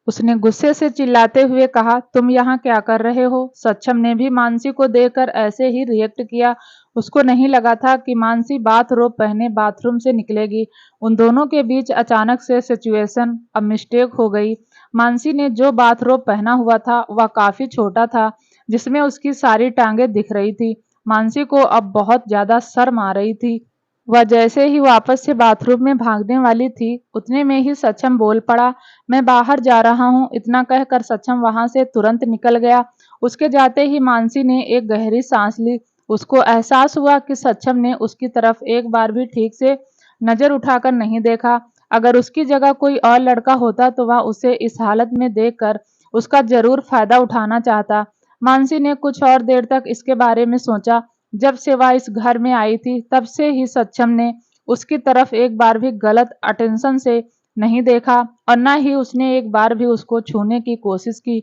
उसने गुस्से से चिल्लाते हुए कहा, तुम यहाँ क्या कर रहे हो? सक्षम ने भी मानसी को देखकर ऐसे ही रिएक्ट किया। उसको नहीं लगा था कि मानसी बाथरोब पहने बाथरूम से निकलेगी। उन दोनों के बीच अचानक से सिचुएशन अब मिस्टेक हो गई। मानसी ने जो बाथरोब पहना हुआ था वह काफी छोटा था, जिसमें उसकी सारी टांगे दिख रही थी। मानसी को अब बहुत ज्यादा शर्म आ रही थी। वह जैसे ही वापस से बाथरूम में भागने वाली थी, उतने में ही सक्षम बोल पड़ा, मैं बाहर जा रहा हूँ। इतना कहकर सक्षम वहां से तुरंत निकल गया। उसके जाते ही मानसी ने एक गहरी सांस ली। उसको एहसास हुआ कि सक्षम ने उसकी तरफ एक बार भी ठीक से नजर उठाकर नहीं देखा। अगर उसकी जगह कोई और लड़का होता तो वह उसे इस हालत में देखकर उसका जरूर फायदा उठाना चाहता। मानसी ने कुछ और देर तक इसके बारे में सोचा। जब से वह इस घर में आई थी तब से ही सक्षम ने उसकी तरफ एक बार भी गलत अटेंशन से नहीं देखा और न ही उसने एक बार भी उसको छूने की कोशिश की।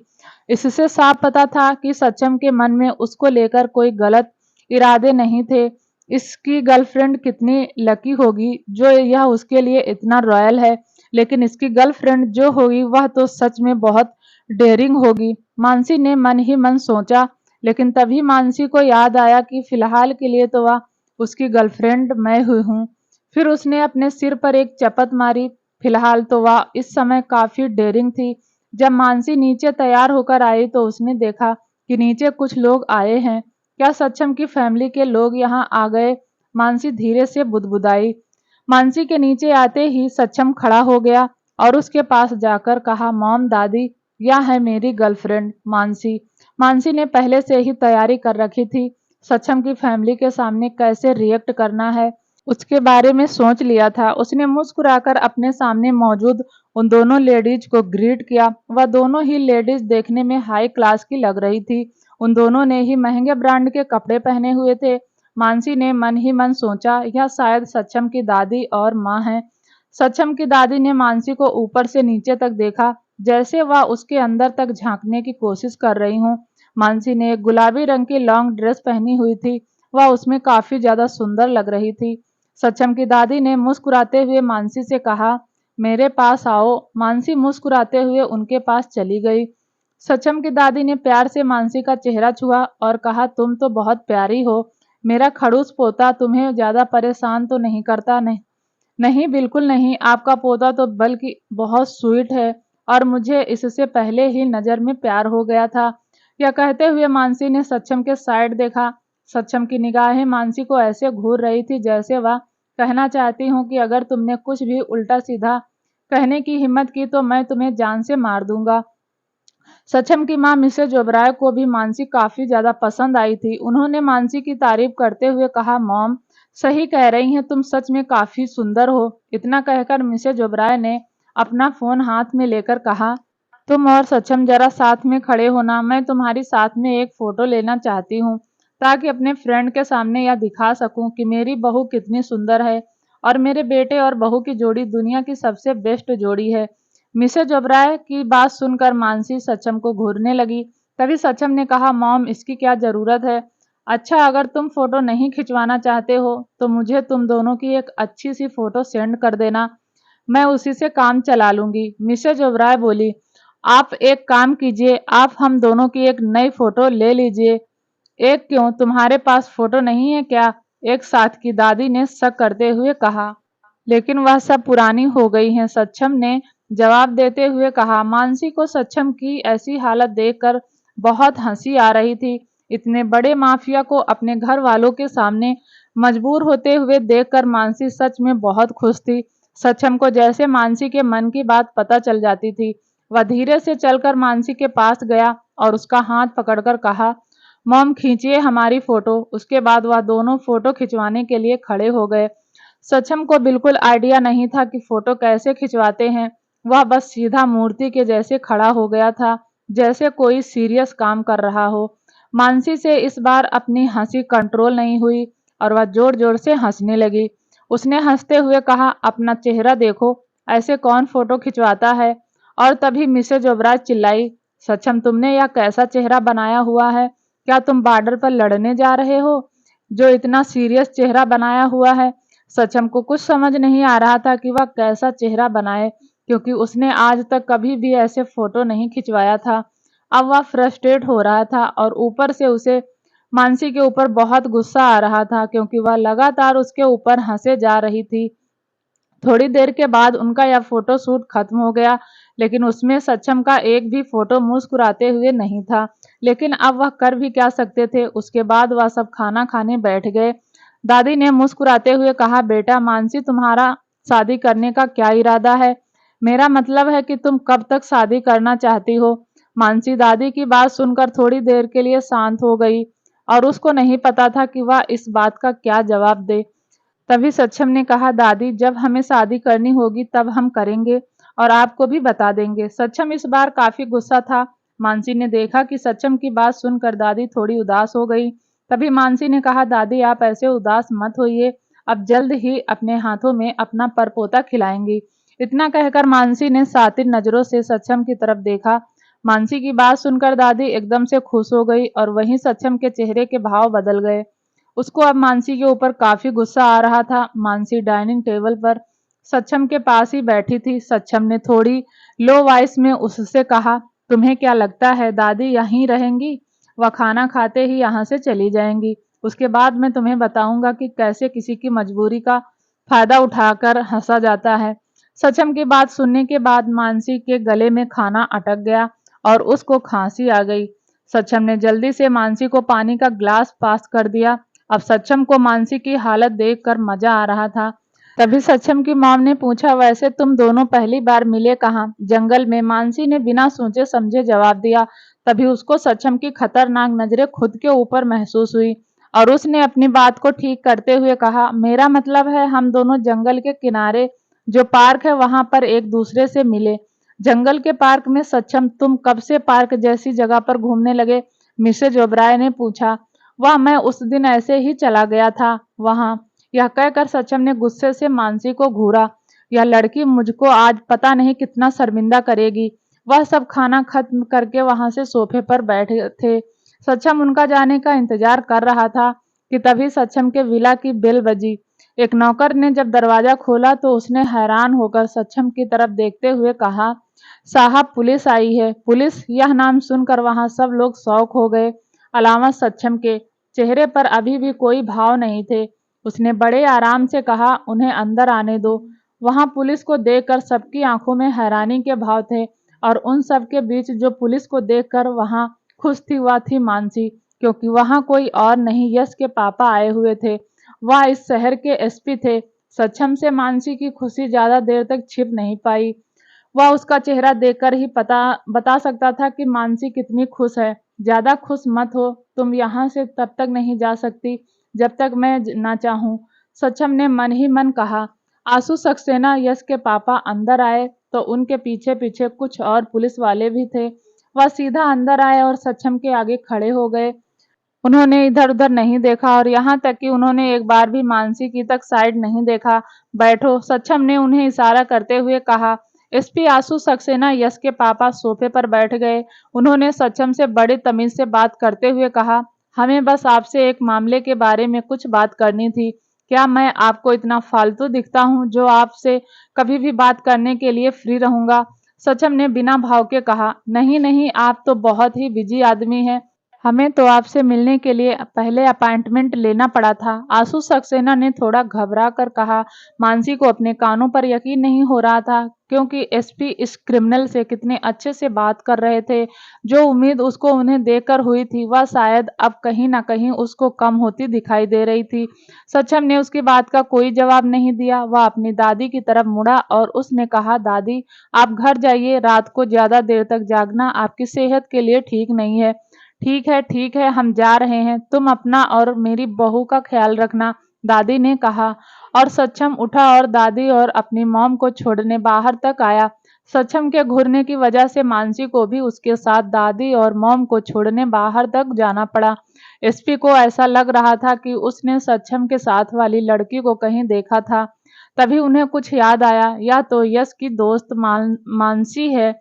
इससे साफ पता था कि सक्षम के मन में उसको लेकर कोई गलत इरादे नहीं थे। इसकी गर्लफ्रेंड कितनी लकी होगी जो यह उसके लिए इतना रॉयल है, लेकिन इसकी गर्लफ्रेंड जो होगी वह तो सच में बहुत डेयरिंग होगी। मानसी ने मन ही मन सोचा, लेकिन तभी मानसी को याद आया कि फिलहाल के लिए तो वह उसकी गर्लफ्रेंड मैं हुई हूँ। फिर उसने अपने सिर पर एक चपत मारी। फिलहाल तो वह इस समय काफी डेयरिंग थी। जब मानसी नीचे तैयार होकर आई तो उसने देखा कि नीचे कुछ लोग आए हैं। क्या सक्षम की फैमिली के लोग यहाँ आ गए? मानसी धीरे से बुदबुदाई। मानसी के नीचे आते ही सक्षम खड़ा हो गया और उसके पास जाकर कहा, मॉम दादी, यह है मेरी गर्लफ्रेंड मानसी। मानसी ने पहले से ही तैयारी कर रखी थी। सक्षम की फैमिली के सामने कैसे रिएक्ट करना है उसके बारे में सोच लिया था। उसने मुस्कुराकर अपने सामने मौजूद उन दोनों लेडीज को ग्रीट किया। वह दोनों ही लेडीज देखने में हाई क्लास की लग रही थी। उन दोनों ने ही महंगे ब्रांड के कपड़े पहने हुए थे। मानसी ने मन ही मन सोचा, यह शायद सक्षम की दादी और माँ है। सक्षम की दादी ने मानसी को ऊपर से नीचे तक देखा, जैसे वह उसके अंदर तक झांकने की कोशिश कर रही हूँ। मानसी ने एक गुलाबी रंग की लॉन्ग ड्रेस पहनी हुई थी। वह उसमें काफी ज्यादा सुंदर लग रही थी। सक्षम की दादी ने मुस्कुराते हुए मानसी से कहा, मेरे पास आओ। मानसी मुस्कुराते हुए उनके पास चली गई। सक्षम की दादी ने प्यार से मानसी का चेहरा छुआ और कहा, तुम तो बहुत प्यारी हो। मेरा खड़ूस पोता तुम्हें ज्यादा परेशान तो नहीं करता? नहीं नहीं, बिल्कुल नहीं। आपका पोता तो बल्कि बहुत स्वीट है और मुझे इससे पहले ही नजर में प्यार हो गया था। यह कहते हुए मानसी ने सक्षम के साइड देखा। सक्षम की निगाहें मानसी को ऐसे घूर रही थी जैसे वह कहना चाहती हूँ कि अगर तुमने कुछ भी उल्टा सीधा कहने की हिम्मत की तो मैं तुम्हें जान से मार दूंगा। सक्षम की मां मिसेज ओबराय को भी मानसी काफी ज्यादा पसंद आई थी। उन्होंने मानसी की तारीफ करते हुए कहा, मॉम सही कह रही हैं, तुम सच में काफी सुंदर हो। इतना कहकर मिसेज ओबराय ने अपना फोन हाथ में लेकर कहा, तुम और सक्षम जरा साथ में खड़े होना, मैं तुम्हारी साथ में एक फोटो लेना चाहती हूँ ताकि अपने फ्रेंड के सामने यह दिखा सकूं कि मेरी बहू कितनी सुंदर है और मेरे बेटे और बहू की जोड़ी दुनिया की सबसे बेस्ट जोड़ी है। मिसेज ओबराय की बात सुनकर मानसी सक्षम को घूरने लगी। तभी सक्षम ने कहा, मॉम इसकी क्या जरूरत है? अच्छा, अगर तुम फोटो नहीं खिंचवाना चाहते हो तो मुझे तुम दोनों की एक अच्छी सी फोटो सेंड कर देना, मैं उसी से काम चला लूंगी। मिसेज ओबराय बोली, आप एक काम कीजिए, आप हम दोनों की एक नई फोटो ले लीजिए। एक क्यों, तुम्हारे पास फोटो नहीं है क्या? एक साथ की दादी ने शक करते हुए कहा। लेकिन वह सब पुरानी हो गई हैं, सक्षम ने जवाब देते हुए कहा। मानसी को सक्षम की ऐसी हालत देखकर बहुत हंसी आ रही थी। इतने बड़े माफिया को अपने घर वालों के सामने मजबूर होते हुए देखकर मानसी सच में बहुत खुश थी। सक्षम को जैसे मानसी के मन की बात पता चल जाती थी। वह धीरे से चलकर मानसी के पास गया और उसका हाथ पकड़कर कहा, मॉम खींचिए हमारी फोटो। उसके बाद वह दोनों फोटो खिंचवाने के लिए खड़े हो गए। सक्षम को बिल्कुल आइडिया नहीं था कि फोटो कैसे खिंचवाते हैं। वह बस सीधा मूर्ति के जैसे खड़ा हो गया था, जैसे कोई सीरियस काम कर रहा हो। मानसी से इस बार अपनी हंसी कंट्रोल नहीं हुई और वह जोर जोर से हंसने लगी। उसने हंसते हुए कहा, अपना चेहरा देखो, ऐसे कौन फोटो खिंचवाता है? और तभी मिसेज ओबराय चिल्लाई, सक्षम तुमने यह कैसा चेहरा बनाया हुआ है? क्या तुम बॉर्डर पर लड़ने जा रहे हो जो इतना सीरियस चेहरा बनाया हुआ है? सक्षम को कुछ समझ नहीं आ रहा था कि वह कैसा चेहरा बनाए। क्योंकि उसने आज तक कभी भी ऐसे फोटो नहीं खिंचवाया था। अब वह फ्रस्ट्रेट हो रहा था और ऊपर से उसे मानसी के ऊपर बहुत गुस्सा आ रहा था, क्योंकि वह लगातार उसके ऊपर हंसे जा रही थी। थोड़ी देर के बाद उनका यह फोटो शूट खत्म हो गया, लेकिन उसमें सक्षम का एक भी फोटो मुस्कुराते हुए नहीं था। लेकिन अब वह कर भी क्या सकते थे। उसके बाद वह सब खाना खाने बैठ गए। दादी ने मुस्कुराते हुए कहा, बेटा मानसी, तुम्हारा शादी करने का क्या इरादा है? मेरा मतलब है कि तुम कब तक शादी करना चाहती हो? मानसी दादी की बात सुनकर थोड़ी देर के लिए शांत हो गई और उसको नहीं पता था कि वह इस बात का क्या जवाब दे। तभी सक्षम ने कहा, दादी, जब हमें शादी करनी होगी तब हम करेंगे और आपको भी बता देंगे। सक्षम इस बार काफी गुस्सा था। मानसी ने देखा कि सक्षम की बात सुनकर दादी थोड़ी उदास हो गई। तभी मानसी ने कहा, दादी, आप ऐसे उदास मत होइए, अब जल्द ही अपने हाथों में अपना परपोता खिलाएंगी। इतना कहकर मानसी ने सातिर नजरों से सक्षम की तरफ देखा। मानसी की बात सुनकर दादी एकदम से खुश हो गई और वहीं सक्षम के चेहरे के भाव बदल गए। उसको अब मानसी के ऊपर काफी गुस्सा आ रहा था। मानसी डाइनिंग टेबल पर सक्षम के पास ही बैठी थी। सक्षम ने थोड़ी लो वॉइस में उससे कहा, तुम्हें क्या लगता है दादी यहीं रहेंगी? वह खाना खाते ही यहाँ से चली जाएंगी। उसके बाद मैं तुम्हें बताऊंगा कि कैसे किसी की मजबूरी का फायदा उठाकर हंसा जाता है। सक्षम की बात सुनने के बाद मानसी के गले में खाना अटक गया और उसको खांसी आ गई। सक्षम ने जल्दी से मानसी को पानी का ग्लास पास कर दिया। अब सक्षम को मानसी की हालत देखकर मजा आ रहा था। तभी सक्षम की मॉम ने पूछा, वैसे तुम दोनों पहली बार मिले कहाँ? जंगल में, मानसी ने बिना सोचे समझे जवाब दिया। तभी उसको सक्षम की खतरनाक नजरें खुद के ऊपर महसूस हुई और उसने अपनी बात को ठीक करते हुए कहा, मेरा मतलब है हम दोनों जंगल के किनारे जो पार्क है वहां पर एक दूसरे से मिले। जंगल के पार्क में? सक्षम, तुम कब से पार्क जैसी जगह पर घूमने लगे? मिसेज ओबराय ने पूछा। वह मैं उस दिन ऐसे ही चला गया था वहां। यह कहकर सक्षम ने गुस्से से मानसी को घूरा। यह लड़की मुझको आज पता नहीं कितना शर्मिंदा करेगी। वह सब खाना खत्म करके वहां से सोफे पर बैठे थे। सक्षम उनका जाने का इंतजार कर रहा था कि तभी सक्षम के विला की बेल बजी। एक नौकर ने जब दरवाजा खोला तो उसने हैरान होकर सक्षम की तरफ देखते हुए कहा, साहब, पुलिस आई है। पुलिस? यह नाम सुनकर वहां सब लोग शौक हो गए, अलावा सक्षम के चेहरे पर अभी भी कोई भाव नहीं थे। उसने बड़े आराम से कहा, उन्हें अंदर आने दो। वहां पुलिस को देखकर सबकी आंखों में हैरानी के भाव थे और उन सब के बीच जो पुलिस को देखकर वहां खुश थी वह थी मानसी, क्योंकि वहां कोई और नहीं, यश के पापा आए हुए थे। वह इस शहर के एसपी थे। सक्षम से मानसी की खुशी ज्यादा देर तक छिप नहीं पाई। वह उसका चेहरा देखकर ही बता सकता था कि मानसी कितनी खुश है। ज्यादा खुश मत हो, तुम यहाँ से तब तक नहीं जा सकती जब तक मैं ना चाहूं। सक्षम ने मन ही मन कहा। आंसू सक्सेना यश के पापा अंदर आए तो उनके पीछे पीछे कुछ और पुलिस वाले भी थे। वह सीधा अंदर आए और सक्षम के आगे खड़े हो गए। उन्होंने इधर उधर नहीं देखा और यहाँ तक कि उन्होंने एक बार भी मानसी की तक साइड नहीं देखा। बैठो, सक्षम ने उन्हें इशारा करते हुए कहा। एसपी आशु सक्सेना यश के पापा सोफे पर बैठ गए। उन्होंने सक्षम से बड़ी तमीज से बात करते हुए कहा, हमें बस आपसे एक मामले के बारे में कुछ बात करनी थी। क्या मैं आपको इतना फालतू दिखता हूँ जो आपसे कभी भी बात करने के लिए फ्री रहूंगा? सक्षम ने बिना भाव के कहा, नहीं नहीं, आप तो बहुत ही बिजी आदमी हैं। हमें तो आपसे मिलने के लिए पहले अपॉइंटमेंट लेना पड़ा था। आशु सक्सेना ने थोड़ा घबरा कर कहा। मानसी को अपने कानों पर यकीन नहीं हो रहा था, क्योंकि एसपी इस क्रिमिनल से कितने अच्छे से बात कर रहे थे। जो उम्मीद उसको उन्हें देखकर हुई थी वह शायद अब कहीं ना कहीं उसको कम होती दिखाई दे रही थी। सक्षम ने उसकी बात का कोई जवाब नहीं दिया। वह अपनी दादी की तरफ मुड़ा और उसने कहा, दादी, आप घर जाइए, रात को ज्यादा देर तक जागना आपकी सेहत के लिए ठीक नहीं है। ठीक है, हम जा रहे हैं। तुम अपना और मेरी बहू का ख्याल रखना, दादी ने कहा। और सक्षम उठा और दादी और अपनी मॉम को छोड़ने बाहर तक आया। सक्षम के घूरने की वजह से मानसी को भी उसके साथ दादी और मॉम को छोड़ने बाहर तक जाना पड़ा। एसपी को ऐसा लग रहा था कि उसने सक्षम के साथ वाली लड़की को कहीं देखा था। तभी उन्हें कुछ याद आया, या तो यश की दोस्त मानसी है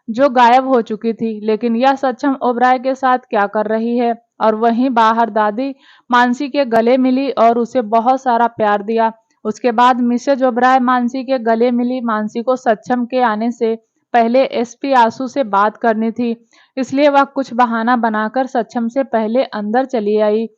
जो गायब हो चुकी थी, लेकिन यह सक्षम ओबराय के साथ क्या कर रही है? और वहीं बाहर दादी मानसी के गले मिली और उसे बहुत सारा प्यार दिया। उसके बाद मिसेज ओबराय मानसी के गले मिली। मानसी को सक्षम के आने से पहले एसपी आशु से बात करनी थी, इसलिए वह कुछ बहाना बनाकर सक्षम से पहले अंदर चली आई।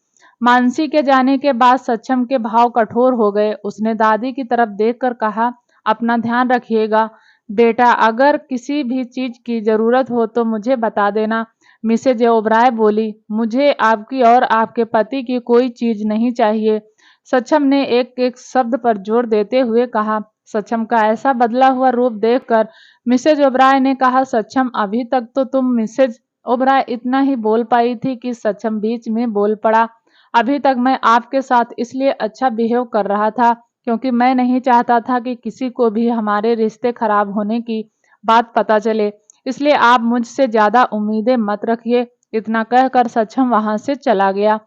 मानसी के जाने के बाद सक्षम के भाव कठोर हो गए। उसने दादी की तरफ देखकर कहा, अपना ध्यान रखिएगा बेटा, अगर किसी भी चीज की जरूरत हो तो मुझे बता देना। मिसेज ओबराय बोली, मुझे आपकी और आपके पति की कोई चीज नहीं चाहिए। सक्षम ने एक एक शब्द पर जोर देते हुए कहा। सक्षम का ऐसा बदला हुआ रूप देखकर मिसेज ओबराय ने कहा, सक्षम अभी तक तो तुम मिसेज ओबराय इतना ही बोल पाई थी कि सक्षम बीच में बोल पड़ा। अभी तक मैं आपके साथ इसलिए अच्छा बिहेव कर रहा था क्योंकि मैं नहीं चाहता था कि किसी को भी हमारे रिश्ते खराब होने की बात पता चले, इसलिए आप मुझसे ज्यादा उम्मीदें मत रखिए। इतना कहकर सक्षम वहां से चला गया।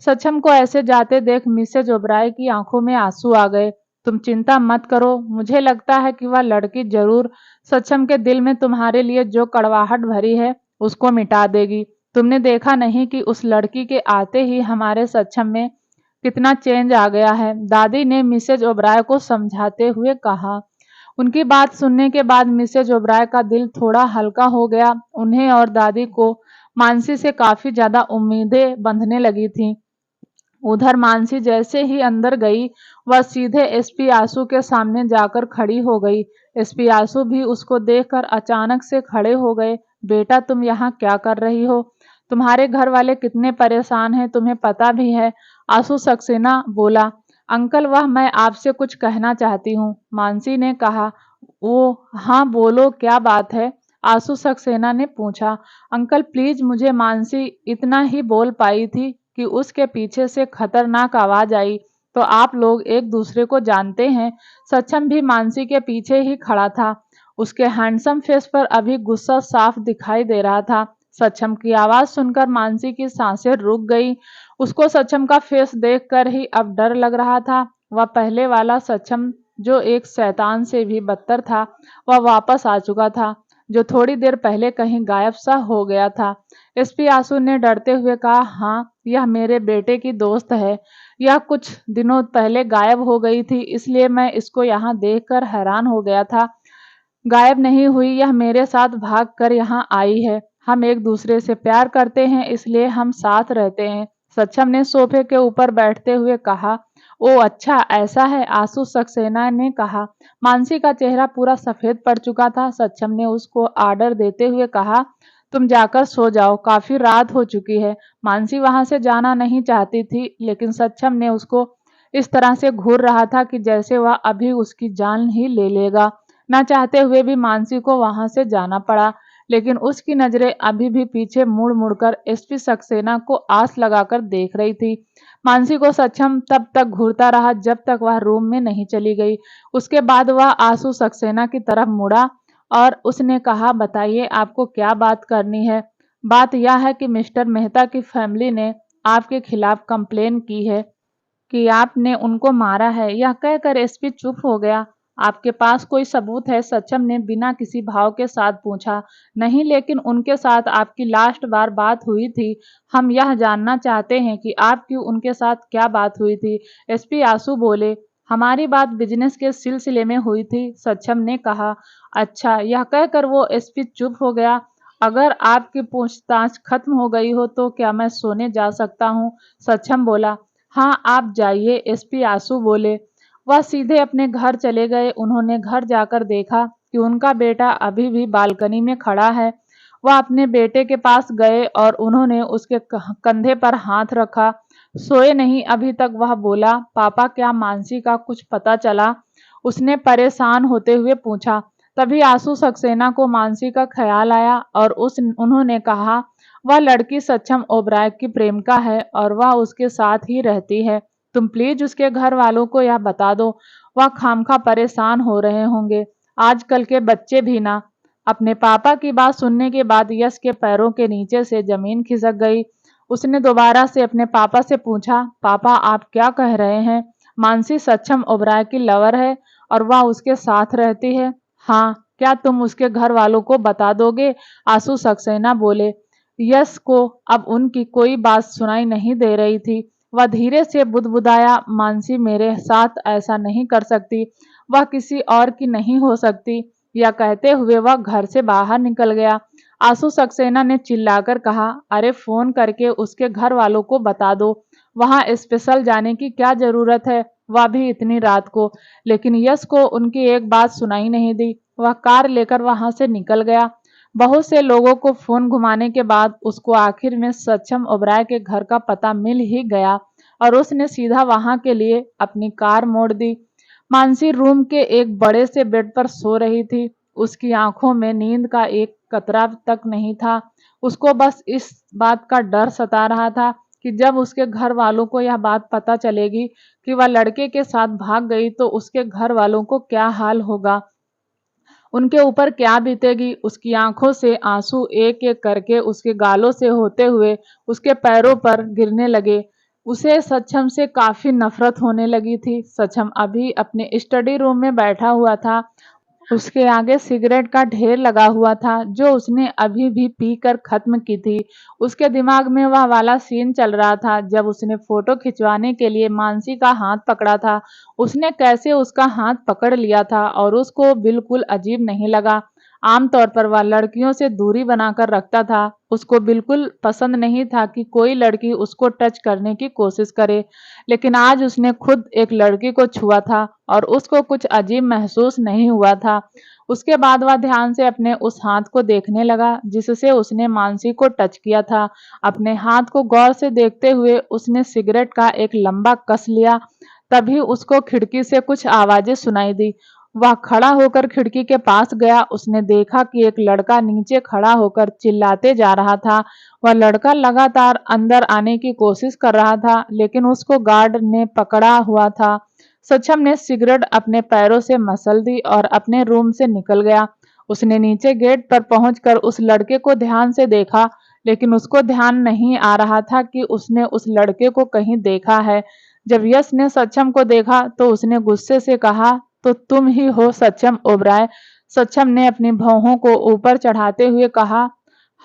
सक्षम को ऐसे जाते देख मिसेज ओबराय की आंखों में आंसू आ गए। तुम चिंता मत करो, मुझे लगता है कि वह लड़की जरूर सक्षम के दिल में तुम्हारे लिए जो कड़वाहट भरी है उसको मिटा देगी। तुमने देखा नहीं कि उस लड़की के आते ही हमारे सक्षम में कितना चेंज आ गया है, दादी ने मिसेज ओबराय को समझाते हुए कहा। उनकी बात सुनने के बाद मिसेज ओबराय का दिल थोड़ा हल्का हो गया। उन्हें और दादी को मानसी से काफी ज्यादा उम्मीदें बंधने लगी थीं। उधर मानसी जैसे ही अंदर गई, वह सीधे एसपी आशु के सामने जाकर खड़ी हो गई। एसपी आशु भी उसको देखकर अचानक से खड़े हो गए। बेटा, तुम यहाँ क्या कर रही हो? तुम्हारे घर वाले कितने परेशान हैं, तुम्हें पता भी है। आशु सक्सेना बोला। अंकल, वह मैं आपसे कुछ कहना चाहती हूँ, मानसी ने कहा। वो हाँ बोलो, क्या बात है? आशु सक्सेना ने पूछा। अंकल प्लीज, मुझे मानसी इतना ही बोल पाई थी कि उसके पीछे से खतरनाक आवाज आई, तो आप लोग एक दूसरे को जानते हैं। सक्षम भी मानसी के पीछे ही खड़ा था। उसके हैंडसम फेस पर अभी गुस्सा साफ दिखाई दे रहा था। सक्षम की आवाज सुनकर मानसी की सांसें रुक गई। उसको सक्षम का फेस देखकर ही अब डर लग रहा था। वह पहले वाला सक्षम जो एक शैतान से भी बदतर था, वह वापस आ चुका था, जो थोड़ी देर पहले कहीं गायब सा हो गया था। एसपी आशु ने डरते हुए कहा, हाँ, यह मेरे बेटे की दोस्त है। यह कुछ दिनों पहले गायब हो गई थी, इसलिए मैं इसको यहाँ देखकर हैरान हो गया था। गायब नहीं हुई, यह मेरे साथ भाग कर यहाँ आई है। हम एक दूसरे से प्यार करते हैं, इसलिए हम साथ रहते हैं। सक्षम ने सोफे के ऊपर बैठते हुए कहा। ओ अच्छा, ऐसा है, आशु सक्सेना ने कहा। मानसी का चेहरा पूरा सफेद पड़ चुका था। सक्षम ने उसको आर्डर देते हुए कहा, तुम जाकर सो जाओ, काफी रात हो चुकी है। मानसी वहां से जाना नहीं चाहती थी, लेकिन सक्षम ने उसको इस तरह से घूर रहा था कि जैसे वह अभी उसकी जान ही ले लेगा। ना चाहते हुए भी मानसी को वहां से जाना पड़ा, लेकिन उसकी नजरें अभी भी पीछे मुड़ मुड़कर एसपी सक्सेना को आस लगाकर देख रही थी। मानसी को सक्षम तब तक घूरता रहा जब तक वह रूम में नहीं चली गई। उसके बाद वह आशु सक्सेना की तरफ मुड़ा और उसने कहा, बताइए आपको क्या बात करनी है? बात यह है कि मिस्टर मेहता की फैमिली ने आपके खिलाफ कंप्लेन की है कि आपने उनको मारा है। यह कहकर एसपी चुप हो गया। आपके पास कोई सबूत है? सक्षम ने बिना किसी भाव के साथ पूछा। नहीं, लेकिन उनके साथ आपकी लास्ट बार बात हुई थी। हम यह जानना चाहते हैं कि आपकी उनके साथ क्या बात हुई थी। एसपी आशु बोले। हमारी बात बिजनेस के सिलसिले में हुई थी, सक्षम ने कहा। अच्छा, यह कहकर वो एसपी चुप हो गया। अगर आपकी पूछताछ खत्म हो गई हो तो क्या मैं सोने जा सकता हूँ? सक्षम बोला। हाँ, आप जाइए, एसपी आशु बोले। वह सीधे अपने घर चले गए। उन्होंने घर जाकर देखा कि उनका बेटा अभी भी बालकनी में खड़ा है। वह अपने बेटे के पास गए और उन्होंने उसके कंधे पर हाथ रखा। सोए नहीं अभी तक, वह बोला, पापा क्या मानसी का कुछ पता चला? उसने परेशान होते हुए पूछा। तभी आशु सक्सेना को मानसी का ख्याल आया और उन्होंने कहा, वह लड़की सक्षम ओबराय की प्रेमिका है और वह उसके साथ ही रहती है। तुम प्लीज उसके घर वालों को यह बता दो, वह खामखा परेशान हो रहे होंगे। आजकल के बच्चे भी ना। अपने पापा की बात सुनने के बाद यश के पैरों के नीचे से जमीन खिसक गई। उसने दोबारा से अपने पापा से पूछा, पापा आप क्या कह रहे हैं? मानसी सक्षम ओबराय की लवर है और वह उसके साथ रहती है? हाँ, क्या तुम उसके घर वालों को बता दोगे? आशु सक्सेना बोले। यश को अब उनकी कोई बात सुनाई नहीं दे रही थी। वह धीरे से बुदबुदाया, मानसी मेरे साथ ऐसा नहीं कर सकती, वह किसी और की नहीं हो सकती। यह कहते हुए वह घर से बाहर निकल गया। आंसू सक्सेना ने चिल्लाकर कहा, अरे फोन करके उसके घर वालों को बता दो, वहां स्पेशल जाने की क्या जरूरत है, वह भी इतनी रात को। लेकिन यश को उनकी एक बात सुनाई नहीं दी। वह कार लेकर वहां से निकल गया। बहुत से लोगों को फोन घुमाने के बाद उसको आखिर में सक्षम ओबराय के घर का पता मिल ही गया और उसने सीधा वहां के लिए अपनी कार मोड़ दी। मानसी रूम के एक बड़े से बेड पर सो रही थी। उसकी आंखों में नींद का एक कतरा तक नहीं था। उसको बस इस बात का डर सता रहा था कि जब उसके घर वालों को यह बात पता चलेगी कि वह लड़के के साथ भाग गई तो उसके घर वालों को क्या हाल होगा, उनके ऊपर क्या बीतेगी। उसकी आंखों से आंसू एक एक करके उसके गालों से होते हुए उसके पैरों पर गिरने लगे। उसे सक्षम से काफी नफरत होने लगी थी। सक्षम अभी अपने स्टडी रूम में बैठा हुआ था। उसके आगे सिगरेट का ढेर लगा हुआ था जो उसने अभी भी पीकर खत्म की थी। उसके दिमाग में वह वाला सीन चल रहा था जब उसने फोटो खिंचवाने के लिए मानसी का हाथ पकड़ा था। उसने कैसे उसका हाथ पकड़ लिया था और उसको बिल्कुल अजीब नहीं लगा। आमतौर पर वह लड़कियों से दूरी बनाकर रखता था। उसको बिल्कुल पसंद नहीं था कि कोई लड़की उसको टच करने की कोशिश करे, लेकिन आज उसने खुद एक लड़की को छुआ था और उसको कुछ अजीब महसूस नहीं हुआ था। उसके बाद वह ध्यान से अपने उस हाथ को देखने लगा जिससे उसने मानसी को टच किया था। अपने हाथ को गौर से देखते हुए उसने सिगरेट का एक लंबा कस लिया। तभी उसको खिड़की से कुछ आवाजें सुनाई दी। वह खड़ा होकर खिड़की के पास गया। उसने देखा कि एक लड़का नीचे खड़ा होकर चिल्लाते जा रहा था। वह लड़का लगातार अंदर आने की कोशिश कर रहा था लेकिन उसको गार्ड ने पकड़ा हुआ था। सक्षम ने सिगरेट अपने पैरों से मसल दी और अपने रूम से निकल गया। उसने नीचे गेट पर पहुंचकर उस लड़के को ध्यान से देखा, लेकिन उसको ध्यान नहीं आ रहा था कि उसने उस लड़के को कहीं देखा है। जब यश ने सक्षम को देखा तो उसने गुस्से से कहा, तो तुम ही हो सक्षम ओबराय। सक्षम ने अपनी भौहों को ऊपर चढ़ाते हुए कहा,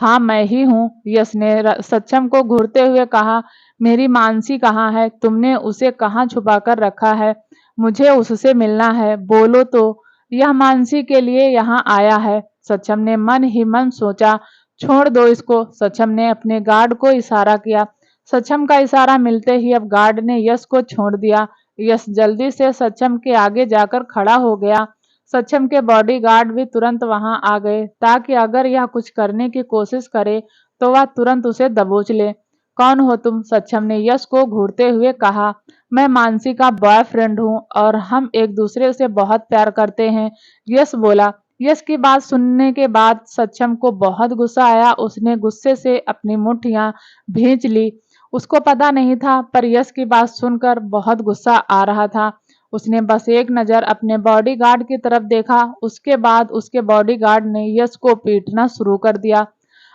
हाँ मैं ही हूँ। यश ने सक्षम को घूरते हुए कहा, मेरी मानसी कहाँ है? तुमने उसे कहाँ छुपा कर रखा है? मुझे उससे मिलना है, बोलो तो। यह मानसी के लिए यहाँ आया है। सक्षम ने मन ही मन सोचा, छोड़ दो इसको। सक्षम ने अपने गार्ड को इशारा किया। सक्षम का इशारा मिलते ही अब गार्ड ने यश को छोड़ दिया। यश जल्दी से सक्षम के आगे जाकर खड़ा हो गया। सक्षम के बॉडीगार्ड भी तुरंत वहां आ गए ताकि अगर यह कुछ करने की कोशिश करे तो वह तुरंत उसे दबोच ले। कौन हो तुम? सक्षम ने यश को घूरते हुए कहा। मैं मानसी का बॉयफ्रेंड हूँ और हम एक दूसरे से बहुत प्यार करते हैं, यश बोला। यश की बात सुनने के बाद सक्षम को बहुत गुस्सा आया। उसने गुस्से से अपनी मुट्ठियां भींच ली। उसको पता नहीं था पर यश की बात सुनकर बहुत गुस्सा आ रहा था। उसने बस एक नज़र अपने बॉडीगार्ड की तरफ देखा। उसके बाद उसके बॉडीगार्ड ने यश को पीटना शुरू कर दिया।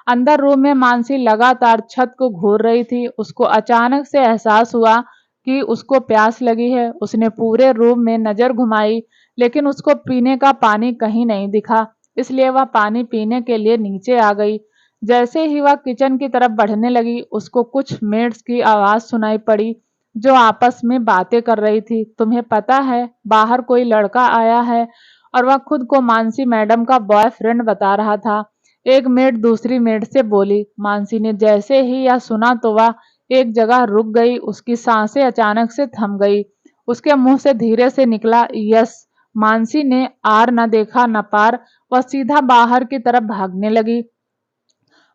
अंदर रूम में मानसी लगातार छत को घूर रही थी। उसको अचानक से एहसास हुआ कि उसको प्यास लगी है। उसने पूरे रूम में नजर घुमाई लेकिन उसको पीने का पानी कहीं नहीं दिखा, इसलिए वह पानी पीने के लिए नीचे आ गई। जैसे ही वह किचन की तरफ बढ़ने लगी उसको कुछ मेड्स की आवाज सुनाई पड़ी जो आपस में बातें कर रही थी। तुम्हें पता है बाहर कोई लड़का आया है? और वह खुद को मानसी मैडम का बॉयफ्रेंड बता रहा था। एक मेड दूसरी मेड से बोली। मानसी ने जैसे ही यह सुना तो वह एक जगह रुक गई। उसकी सांसें अचानक से थम गई। उसके मुंह से धीरे से निकला, यस। मानसी ने आर न देखा न पार। वह सीधा बाहर की तरफ भागने लगी।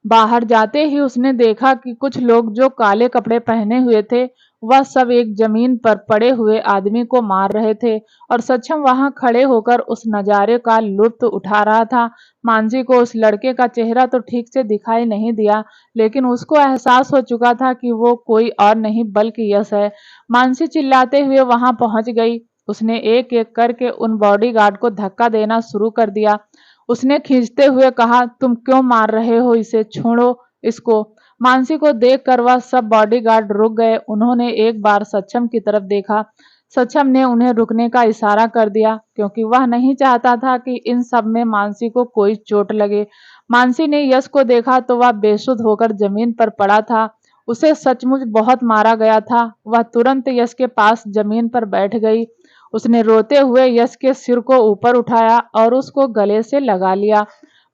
बाहर जाते ही उसने देखा कि कुछ लोग जो काले कपड़े पहने हुए थे वह सब एक जमीन पर पड़े हुए आदमी को मार रहे थे और सक्षम वहां खड़े होकर उस नजारे का लुत्फ उठा रहा था। मानसी को उस लड़के का चेहरा तो ठीक से दिखाई नहीं दिया लेकिन उसको एहसास हो चुका था कि वो कोई और नहीं बल्कि यश है। मानसी चिल्लाते हुए वहां पहुंच गई। उसने एक एक करके उन बॉडीगार्ड को धक्का देना शुरू कर दिया। उसने खींचते हुए कहा, तुम क्यों मार रहे हो इसे? छोड़ो इसको। मानसी को देखकर वह सब बॉडीगार्ड रुक गए। उन्होंने एक बार सक्षम की तरफ देखा। सक्षम ने उन्हें रुकने का इशारा कर दिया क्योंकि वह नहीं चाहता था कि इन सब में मानसी को कोई चोट लगे। मानसी ने यश को देखा तो वह बेसुध होकर जमीन पर पड़ा था। उसे सचमुच बहुत मारा गया था। वह तुरंत यश के पास जमीन पर बैठ गई। उसने रोते हुए यश के सिर को ऊपर उठाया और उसको गले से लगा लिया।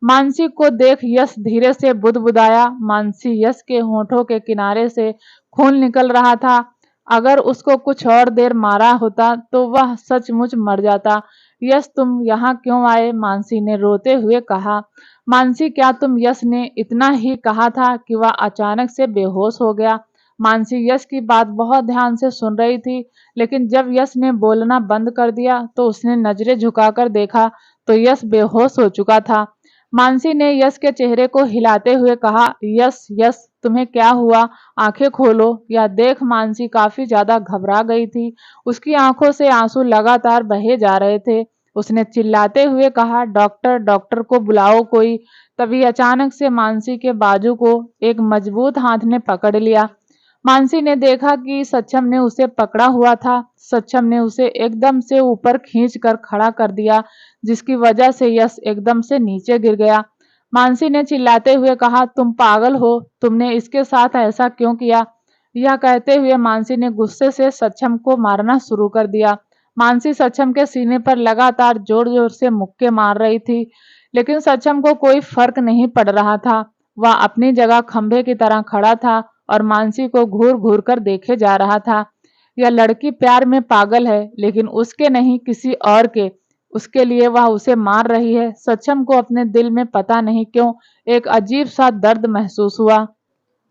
मानसी को देख यश धीरे से बुदबुदाया। मानसी यश के होठों के किनारे से खून निकल रहा था। अगर उसको कुछ और देर मारा होता तो वह सचमुच मर जाता। यश, तुम यहाँ क्यों आए? मानसी ने रोते हुए कहा। मानसी, क्या तुम? यश ने इतना ही कहा था कि वह अचानक से बेहोश हो गया। मानसी यश की बात बहुत ध्यान से सुन रही थी, लेकिन जब यश ने बोलना बंद कर दिया तो उसने नजरें झुकाकर देखा तो यश बेहोश हो चुका था। मानसी ने यश के चेहरे को हिलाते हुए कहा, यश, यश, तुम्हें क्या हुआ? आंखें खोलो या देख। मानसी काफी ज्यादा घबरा गई थी। उसकी आंखों से आंसू लगातार बहे जा रहे थे। उसने चिल्लाते हुए कहा, डॉक्टर, डॉक्टर को बुलाओ कोई। तभी अचानक से मानसी के बाजू को एक मजबूत हाथ ने पकड़ लिया। मानसी ने देखा कि सक्षम ने उसे पकड़ा हुआ था। सक्षम ने उसे एकदम से ऊपर खींच कर खड़ा कर दिया, जिसकी वजह से यश एकदम से नीचे गिर गया। मानसी ने चिल्लाते हुए कहा, तुम पागल हो? तुमने इसके साथ ऐसा क्यों किया? यह कहते हुए मानसी ने गुस्से से सक्षम को मारना शुरू कर दिया। मानसी सक्षम के सीने पर लगातार जोर जोर से मुक्के मार रही थी, लेकिन सक्षम को कोई फर्क नहीं पड़ रहा था। वह अपनी जगह खंभे की तरह खड़ा था और मानसी को घूर घूर कर देखे जा रहा था। यह लड़की प्यार में पागल है, लेकिन उसके नहीं, किसी और के। उसके लिए वह उसे मार रही है। सक्षम को अपने दिल में पता नहीं क्यों एक अजीब सा दर्द महसूस हुआ।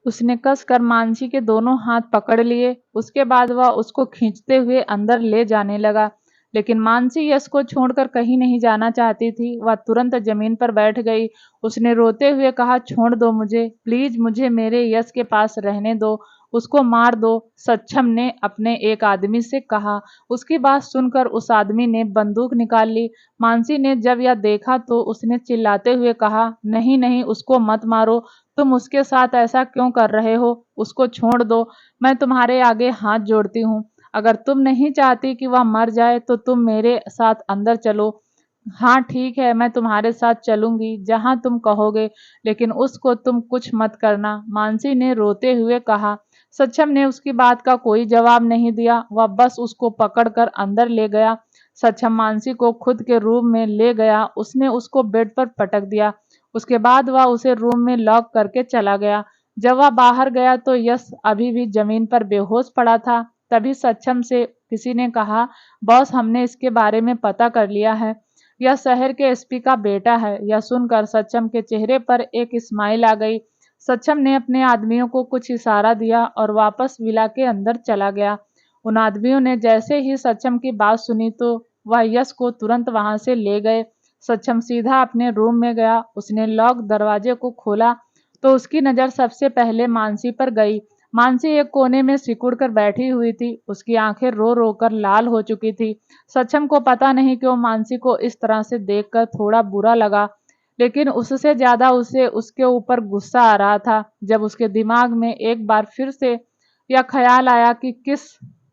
उसने कसकर मानसी के दोनों हाथ पकड़ लिए। उसके बाद वह उसको खींचते हुए अंदर ले जाने लगा, लेकिन मानसी यश को छोड़कर कहीं नहीं जाना चाहती थी। वह तुरंत जमीन पर बैठ गई। उसने रोते हुए कहा, छोड़ दो मुझे, प्लीज, मुझे मेरे यश के पास रहने दो, उसको मार दो। सक्षम ने अपने एक आदमी से कहा। उसकी बात सुनकर उस आदमी ने बंदूक निकाल ली। मानसी ने जब यह देखा तो उसने चिल्लाते हुए कहा, नहीं नहीं, उसको मत मारो। तुम उसके साथ ऐसा क्यों कर रहे हो? उसको छोड़ दो। मैं तुम्हारे आगे हाथ जोड़ती हूँ। अगर तुम नहीं चाहती कि वह मर जाए तो तुम मेरे साथ अंदर चलो। हाँ ठीक है, मैं तुम्हारे साथ चलूंगी जहां तुम कहोगे, लेकिन उसको तुम कुछ मत करना, मानसी ने रोते हुए कहा। सक्षम ने उसकी बात का कोई जवाब नहीं दिया। वह बस उसको पकड़कर अंदर ले गया। सक्षम मानसी को खुद के रूम में ले गया। उसने उसको बेड पर पटक दिया। उसके बाद वह उसे रूम में लॉक करके चला गया। जब वह बाहर गया तो यश अभी भी जमीन पर बेहोश पड़ा था। तभी सक्षम से किसी ने कहा, बॉस, हमने इसके बारे में पता कर लिया है। यह शहर के एसपी का बेटा है। यह सुनकर सक्षम के चेहरे पर एक स्माइल आ गई। सक्षम ने अपने आदमियों को कुछ इशारा दिया और वापस विला के अंदर चला गया। उन आदमियों ने जैसे ही सक्षम की बात सुनी तो वह यश को तुरंत वहां से ले गए। सक्षम सीधा अपने रूम में गया। उसने लॉक दरवाजे को खोला तो उसकी नजर सबसे पहले मानसी पर गई। मानसी एक कोने में सिकुड़ कर बैठी हुई थी। उसकी आंखें रो रो कर लाल हो चुकी थी। सक्षम को पता नहीं क्यों मानसी को इस तरह से देखकर थोड़ा बुरा लगा, लेकिन उससे ज्यादा उसे उसके ऊपर गुस्सा आ रहा था। जब उसके दिमाग में एक बार फिर से यह ख्याल आया कि किस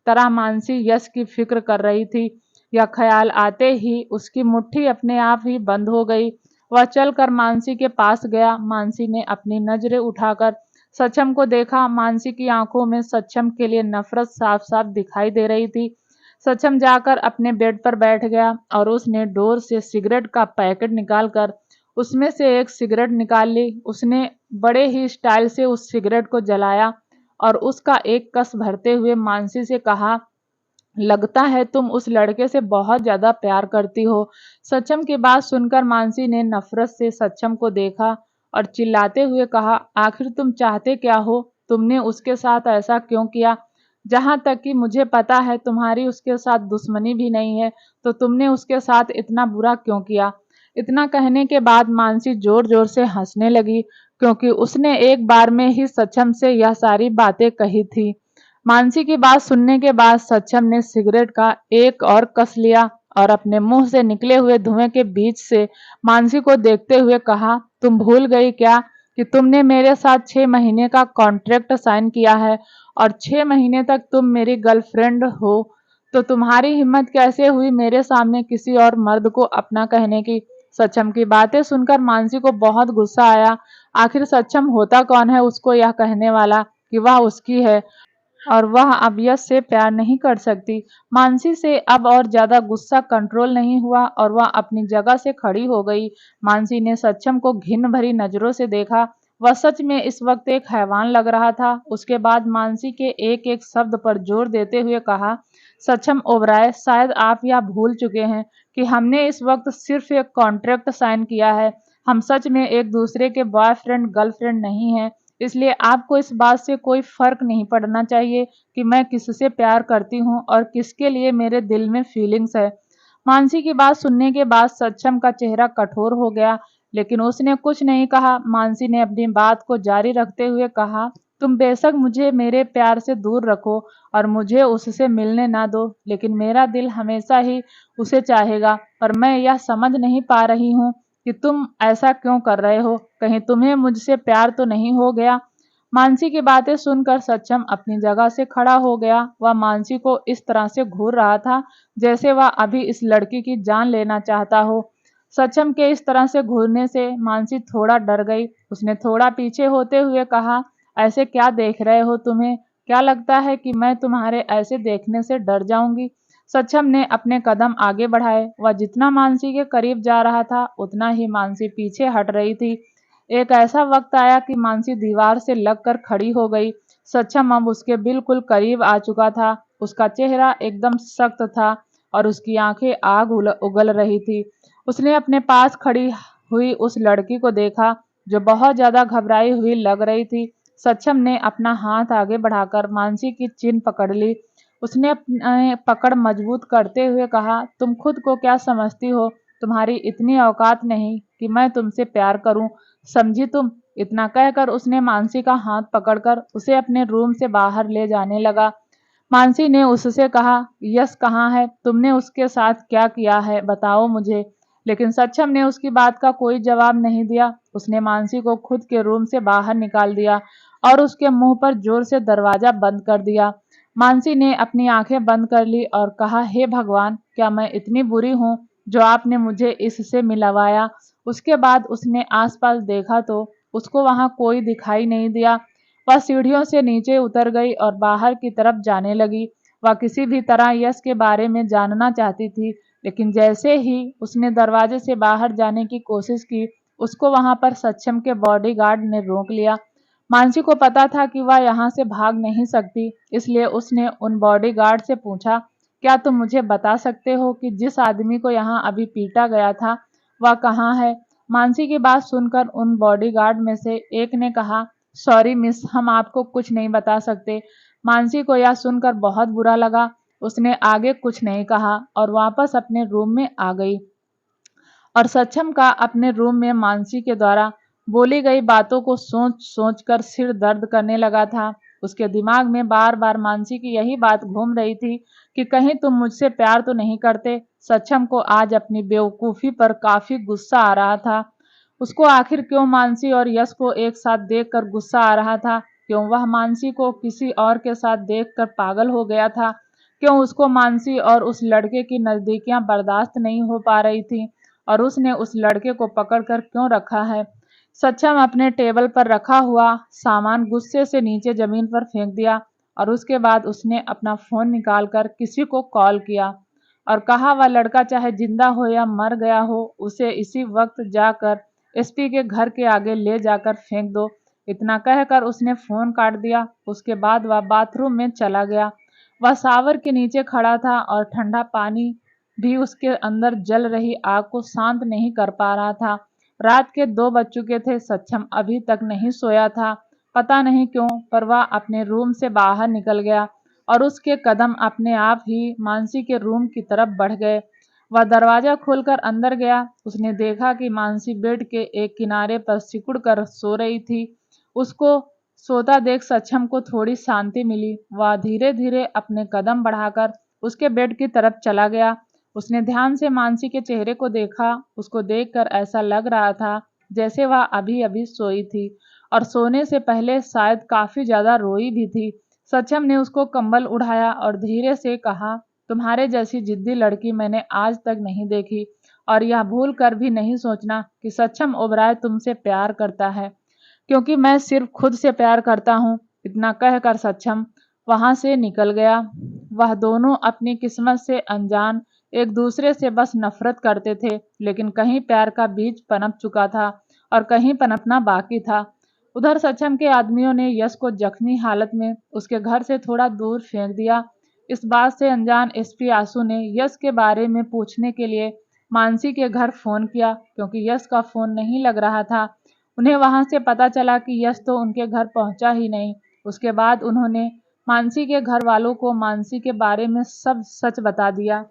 तरह मानसी यश की फिक्र कर रही थी, यह ख्याल आते ही उसकी मुट्ठी अपने आप ही बंद हो गई। वह चलकर मानसी के पास गया। मानसी ने अपनी नजरें उठाकर सक्षम को देखा। मानसी की आंखों में सक्षम के लिए नफरत साफ साफ दिखाई दे रही थी। सक्षम जाकर अपने बेड पर बैठ गया और उसने डोर से सिगरेट का पैकेट निकालकर उसमें से एक सिगरेट निकाल ली। उसने बड़े ही स्टाइल से उस सिगरेट को जलाया और उसका एक कस भरते हुए मानसी से कहा, लगता है तुम उस लड़के से बहुत ज्यादा प्यार करती हो। सक्षम की बात सुनकर मानसी ने नफरत से सक्षम को देखा और चिल्लाते हुए कहा, आखिर तुम चाहते क्या हो? तुमने उसके साथ ऐसा क्यों किया? जहां तक कि मुझे पता है तुम्हारी उसके साथ दुश्मनी भी नहीं है, तो तुमने उसके साथ इतना बुरा क्यों किया? इतना कहने के बाद मानसी जोर जोर से हंसने लगी, क्योंकि उसने एक बार में ही सक्षम से यह सारी बातें कही थी। मानसी की बात सुनने के बाद सक्षम ने सिगरेट का एक और कस लिया और अपने मुंह से निकले हुए धुएं के बीच से मानसी को देखते हुए कहा, तुम भूल गई क्या कि तुमने मेरे साथ 6 महीने का कॉन्ट्रैक्ट साइन किया है और 6 महीने तक तुम मेरी गर्लफ्रेंड हो? तो तुम्हारी हिम्मत कैसे हुई मेरे सामने किसी और मर्द को अपना कहने की? सक्षम की बातें सुनकर मानसी को बहुत गुस्सा आया। आखिर सक्षम होता कौन है उसको यह कहने वाला? कि वह उसकी है और वह अब यश से प्यार नहीं कर सकती। मानसी से अब और ज्यादा गुस्सा कंट्रोल नहीं हुआ और वह अपनी जगह से खड़ी हो गई। मानसी ने सक्षम को घिन भरी नजरों से देखा। वह सच में इस वक्त एक हैवान लग रहा था। उसके बाद मानसी के एक एक शब्द पर जोर देते हुए कहा, सक्षम ओबराय, शायद आप यह भूल चुके हैं कि हमने इस वक्त सिर्फ एक कॉन्ट्रैक्ट साइन किया है। हम सच में एक दूसरे के बॉयफ्रेंड गर्लफ्रेंड नहीं हैं। इसलिए आपको इस बात से कोई फर्क नहीं पड़ना चाहिए कि मैं किससे प्यार करती हूँ और किसके लिए मेरे दिल में फीलिंग्स है। मानसी की बात सुनने के बाद सक्षम का चेहरा कठोर हो गया, लेकिन उसने कुछ नहीं कहा। मानसी ने अपनी बात को जारी रखते हुए कहा, तुम बेशक मुझे मेरे प्यार से दूर रखो और मुझे उससे मिलने ना दो, लेकिन मेरा दिल हमेशा ही उसे चाहेगा। पर मैं यह समझ नहीं पा रही हूँ कि तुम ऐसा क्यों कर रहे हो। कहीं तुम्हें मुझसे प्यार तो नहीं हो गया। मानसी की बातें सुनकर सक्षम अपनी जगह से खड़ा हो गया। वह मानसी को इस तरह से घूर रहा था जैसे वह अभी इस लड़की की जान लेना चाहता हो। सक्षम के इस तरह से घूरने से मानसी थोड़ा डर गई। उसने थोड़ा पीछे होते हुए कहा, ऐसे क्या देख रहे हो? तुम्हें क्या लगता है कि मैं तुम्हारे ऐसे देखने से डर जाऊंगी? सक्षम ने अपने कदम आगे बढ़ाए। वह जितना मानसी के करीब जा रहा था उतना ही मानसी पीछे हट रही थी। एक ऐसा वक्त आया कि मानसी दीवार से लगकर खड़ी हो गई। सक्षम अब उसके बिल्कुल करीब आ चुका था। उसका चेहरा एकदम सख्त था और उसकी आंखें आग उगल रही थी। उसने अपने पास खड़ी हुई उस लड़की को देखा जो बहुत ज्यादा घबराई हुई लग रही थी। सक्षम ने अपना हाथ आगे बढ़ाकर मानसी की चिन पकड़ ली। उसने अपनी पकड़ मजबूत करते हुए कहा, तुम खुद को क्या समझती हो? तुम्हारी इतनी औकात नहीं कि मैं तुमसे प्यार करूं, समझी तुम? इतना कहकर उसने मानसी का हाथ पकड़कर उसे अपने रूम से बाहर ले जाने लगा। मानसी ने उससे कहा, यश कहाँ है? तुमने उसके साथ क्या किया है? बताओ मुझे। लेकिन सक्षम ने उसकी बात का कोई जवाब नहीं दिया। उसने मानसी को खुद के रूम से बाहर निकाल दिया और उसके मुंह पर जोर से दरवाजा बंद कर दिया। मानसी ने अपनी आंखें बंद कर ली और कहा, हे भगवान, क्या मैं इतनी बुरी हूँ जो आपने मुझे इससे मिलवाया? उसके बाद उसने आसपास देखा तो उसको वहां कोई दिखाई नहीं दिया। वह सीढ़ियों से नीचे उतर गई और बाहर की तरफ जाने लगी। वह किसी भी तरह यश के बारे में जानना चाहती थी, लेकिन जैसे ही उसने दरवाजे से बाहर जाने की कोशिश की, उसको वहां पर सक्षम के बॉडीगार्ड ने रोक लिया। मानसी को पता था कि वह यहाँ से भाग नहीं सकती, इसलिए उसने उन बॉडीगार्ड से पूछा, क्या तुम मुझे बता सकते हो कि जिस आदमी को यहाँ अभी पीटा गया था वह कहाँ है? मानसी की बात सुनकर उन बॉडीगार्ड में से एक ने कहा, सॉरी मिस, हम आपको कुछ नहीं बता सकते। मानसी को यह सुनकर बहुत बुरा लगा। उसने आगे कुछ नहीं कहा और वापस अपने रूम में आ गई। और सक्षम का अपने रूम में मानसी के द्वारा बोली गई बातों को सोच सोच कर सिर दर्द करने लगा था। उसके दिमाग में बार बार मानसी की यही बात घूम रही थी कि कहीं तुम मुझसे प्यार तो नहीं करते। सक्षम को आज अपनी बेवकूफ़ी पर काफ़ी गुस्सा आ रहा था। उसको आखिर क्यों मानसी और यश को एक साथ देखकर गुस्सा आ रहा था? क्यों वह मानसी को किसी और के साथ देखकर पागल हो गया था? क्यों उसको मानसी और उस लड़के की नज़दीकियां बर्दाश्त नहीं हो पा रही थी और उसने उस लड़के को पकड़कर क्यों रखा है? सक्षम अपने टेबल पर रखा हुआ सामान गुस्से से नीचे जमीन पर फेंक दिया और उसके बाद उसने अपना फोन निकालकर किसी को कॉल किया और कहा, वह लड़का चाहे जिंदा हो या मर गया हो, उसे इसी वक्त जाकर एसपी के घर के आगे ले जाकर फेंक दो। इतना कहकर उसने फोन काट दिया। उसके बाद वह बाथरूम में चला गया। वह शावर के नीचे खड़ा था और ठंडा पानी भी उसके अंदर जल रही आग को शांत नहीं कर पा रहा था। रात के 2 बज चुके थे। सक्षम अभी तक नहीं सोया था। पता नहीं क्यों, पर वह अपने रूम से बाहर निकल गया और उसके कदम अपने आप ही मानसी के रूम की तरफ बढ़ गए। वह दरवाजा खोलकर अंदर गया। उसने देखा कि मानसी बेड के एक किनारे पर सिकुड़ कर सो रही थी। उसको सोता देख सक्षम को थोड़ी शांति मिली। वह धीरे धीरे अपने कदम बढ़ाकर उसके बेड की तरफ चला गया। उसने ध्यान से मानसी के चेहरे को देखा। उसको देखकर ऐसा लग रहा था जैसे वह अभी अभी सोई थी और सोने से पहले शायद काफी ज्यादा रोई भी थी। सक्षम ने उसको कंबल उठाया और धीरे से कहा, तुम्हारे जैसी जिद्दी लड़की मैंने आज तक नहीं देखी और यह भूल कर भी नहीं सोचना कि सक्षम ओबराय तुमसे प्यार करता है, क्योंकि मैं सिर्फ खुद से प्यार करता हूँ। इतना कहकर सक्षम वहां से निकल गया। वह दोनों अपनी किस्मत से अनजान एक दूसरे से बस नफरत करते थे, लेकिन कहीं प्यार का बीज पनप चुका था और कहीं पनपना बाकी था। उधर सक्षम के आदमियों ने यश को जख्मी हालत में उसके घर से थोड़ा दूर फेंक दिया। इस बात से अनजान एसपी आसू ने यश के बारे में पूछने के लिए मानसी के घर फोन किया, क्योंकि यश का फोन नहीं लग रहा था। उन्हें वहां से पता चला कि यश तो उनके घर पहुंचा ही नहीं। उसके बाद उन्होंने मानसी के घर वालों को मानसी के बारे में सब सच बता दिया।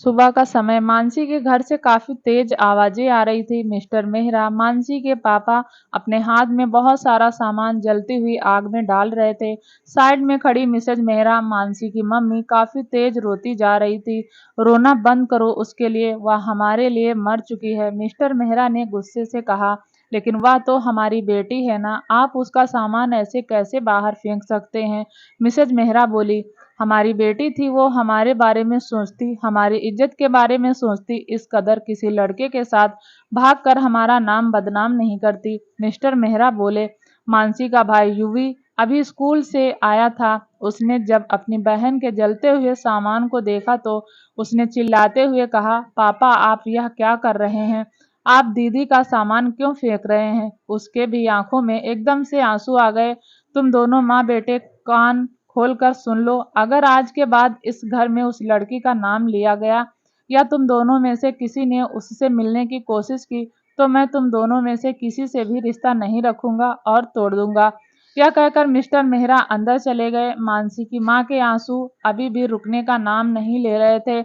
सुबह का समय मानसी के घर से काफी तेज आवाजें आ रही थी। मिस्टर मेहरा, मानसी के पापा, अपने हाथ में बहुत सारा सामान जलती हुई आग में डाल रहे थे। साइड में खड़ी मिसेज मेहरा, मानसी की मम्मी, काफी तेज रोती जा रही थी। रोना बंद करो उसके लिए, वह हमारे लिए मर चुकी है, मिस्टर मेहरा ने गुस्से से कहा। लेकिन वह तो हमारी बेटी है ना, आप उसका सामान ऐसे कैसे बाहर फेंक सकते हैं? मिसेज मेहरा बोली। हमारी बेटी थी, वो हमारे बारे में सोचती, हमारी इज्जत के बारे में सोचती, इस कदर किसी लड़के के साथ भागकर हमारा नाम बदनाम नहीं करती, मिस्टर मेहरा बोले। मानसी का भाई यूवी अभी स्कूल से आया था। उसने जब अपनी बहन के जलते हुए सामान को देखा तो उसने चिल्लाते हुए कहा, पापा आप यह क्या कर रहे हैं? आप दीदी का सामान क्यों फेंक रहे हैं? उसके भी आंखों में एकदम से आंसू आ गए। तुम दोनों माँ बेटे कान खोलकर सुन लो, अगर आज के बाद इस घर में उस लड़की का नाम लिया गया या तुम दोनों में से किसी ने उससे मिलने की कोशिश की तो मैं तुम दोनों में से किसी से भी रिश्ता नहीं रखूंगा और तोड़ दूंगा। यह कहकर मिस्टर मेहरा अंदर चले गए। मानसी की मां के आंसू अभी भी रुकने का नाम नहीं ले रहे थे।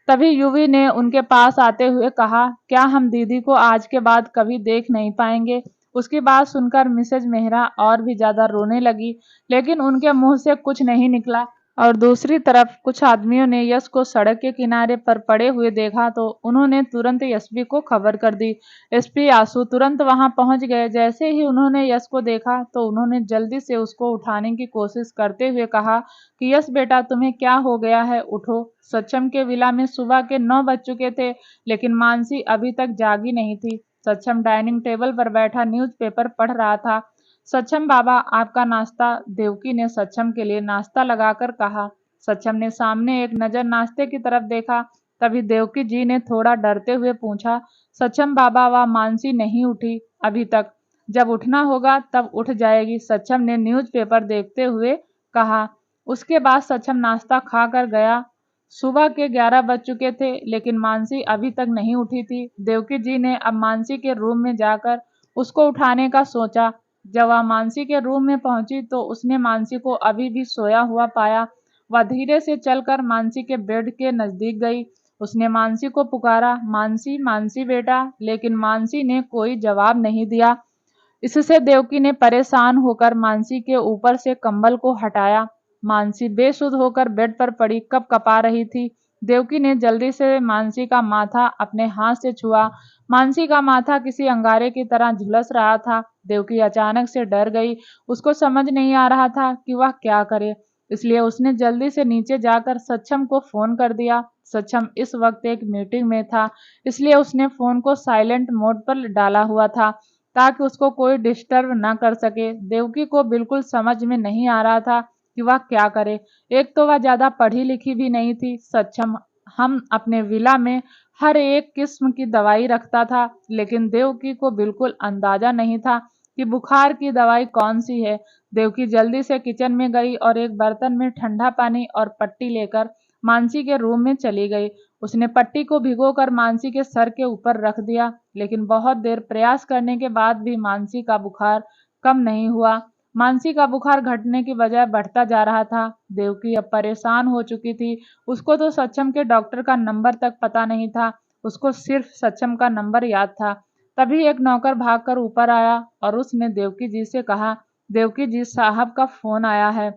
तभी युवी ने उनके पास आते हुए कहा, क्या हम दीदी को आज के बाद कभी देख नहीं पाएंगे? उसकी बात सुनकर मिसेज मेहरा और भी ज्यादा रोने लगी, लेकिन उनके मुंह से कुछ नहीं निकला। और दूसरी तरफ कुछ आदमियों ने यश को सड़क के किनारे पर पड़े हुए देखा तो उन्होंने तुरंत एसपी को खबर कर दी। एसपी आसू तुरंत वहां पहुंच गए। जैसे ही उन्होंने यश को देखा तो उन्होंने जल्दी से उसको उठाने की कोशिश करते हुए कहा कि यश बेटा, तुम्हें क्या हो गया है? उठो। सक्षम के विला में सुबह के 9 बज चुके थे, लेकिन मानसी अभी तक जागी नहीं थी। सक्षम डाइनिंग टेबल पर बैठा न्यूज़पेपर पढ़ रहा था। सक्षम बाबा, आपका नाश्ता, देवकी ने सक्षम के लिए नाश्ता लगाकर कहा। सक्षम ने सामने एक नजर नाश्ते की तरफ देखा। तभी देवकी जी ने थोड़ा डरते हुए पूछा, सक्षम बाबा, वह मानसी नहीं उठी अभी तक? जब उठना होगा तब उठ जाएगी, सक्षम ने न्यूज़पेपर देखते हुए कहा। उसके बाद सक्षम नाश्ता खाकर गया। सुबह के 11 बज चुके थे, लेकिन मानसी अभी तक नहीं उठी थी। देवकी जी ने अब मानसी के रूम में जाकर उसको उठाने का सोचा। जब वह मानसी के रूम में पहुंची तो उसने मानसी को अभी भी सोया हुआ पाया। वह धीरे से चलकर मानसी के बेड के नजदीक गई। उसने मानसी को पुकारा, मानसी, मानसी बेटा, लेकिन मानसी ने कोई जवाब नहीं दिया। इससे देवकी ने परेशान होकर मानसी के ऊपर से कंबल को हटाया। मानसी बेसुध होकर बेड पर पड़ी कपकपा रही थी। देवकी ने जल्दी से मानसी का माथा अपने हाथ से छुआ। मानसी का माथा किसी अंगारे की तरह झुलस रहा था। देवकी अचानक से डर गई। उसको समझ नहीं आ रहा था कि वह क्या करे, इसलिए उसने जल्दी से नीचे जाकर सक्षम को फोन कर दिया। सक्षम इस वक्त एक मीटिंग में था, इसलिए उसने फोन को साइलेंट मोड पर डाला हुआ था ताकि उसको कोई डिस्टर्ब ना कर सके। देवकी को बिल्कुल समझ में नहीं आ रहा था कि वह क्या करे। एक तो वह ज्यादा पढ़ी लिखी भी नहीं थी। सक्षम हम अपने विला में हर एक किस्म की दवाई रखता था, लेकिन देवकी को बिल्कुल अंदाजा नहीं था कि बुखार की दवाई कौन सी है। देवकी जल्दी से किचन में गई और एक बर्तन में ठंडा पानी और पट्टी लेकर मानसी के रूम में चली गई। उसने पट्टी को भिगोकर मानसी के सर के ऊपर रख दिया, लेकिन बहुत देर प्रयास करने के बाद भी मानसी का बुखार कम नहीं हुआ। मानसी का बुखार घटने की बजाय बढ़ता जा रहा था। देवकी अब परेशान हो चुकी थी। उसको तो सक्षम के डॉक्टर का नंबर तक पता नहीं था, उसको सिर्फ सक्षम का नंबर याद था। तभी एक नौकर भागकर ऊपर आया और उसने देवकी जी से कहा, देवकी जी, साहब का फोन आया है।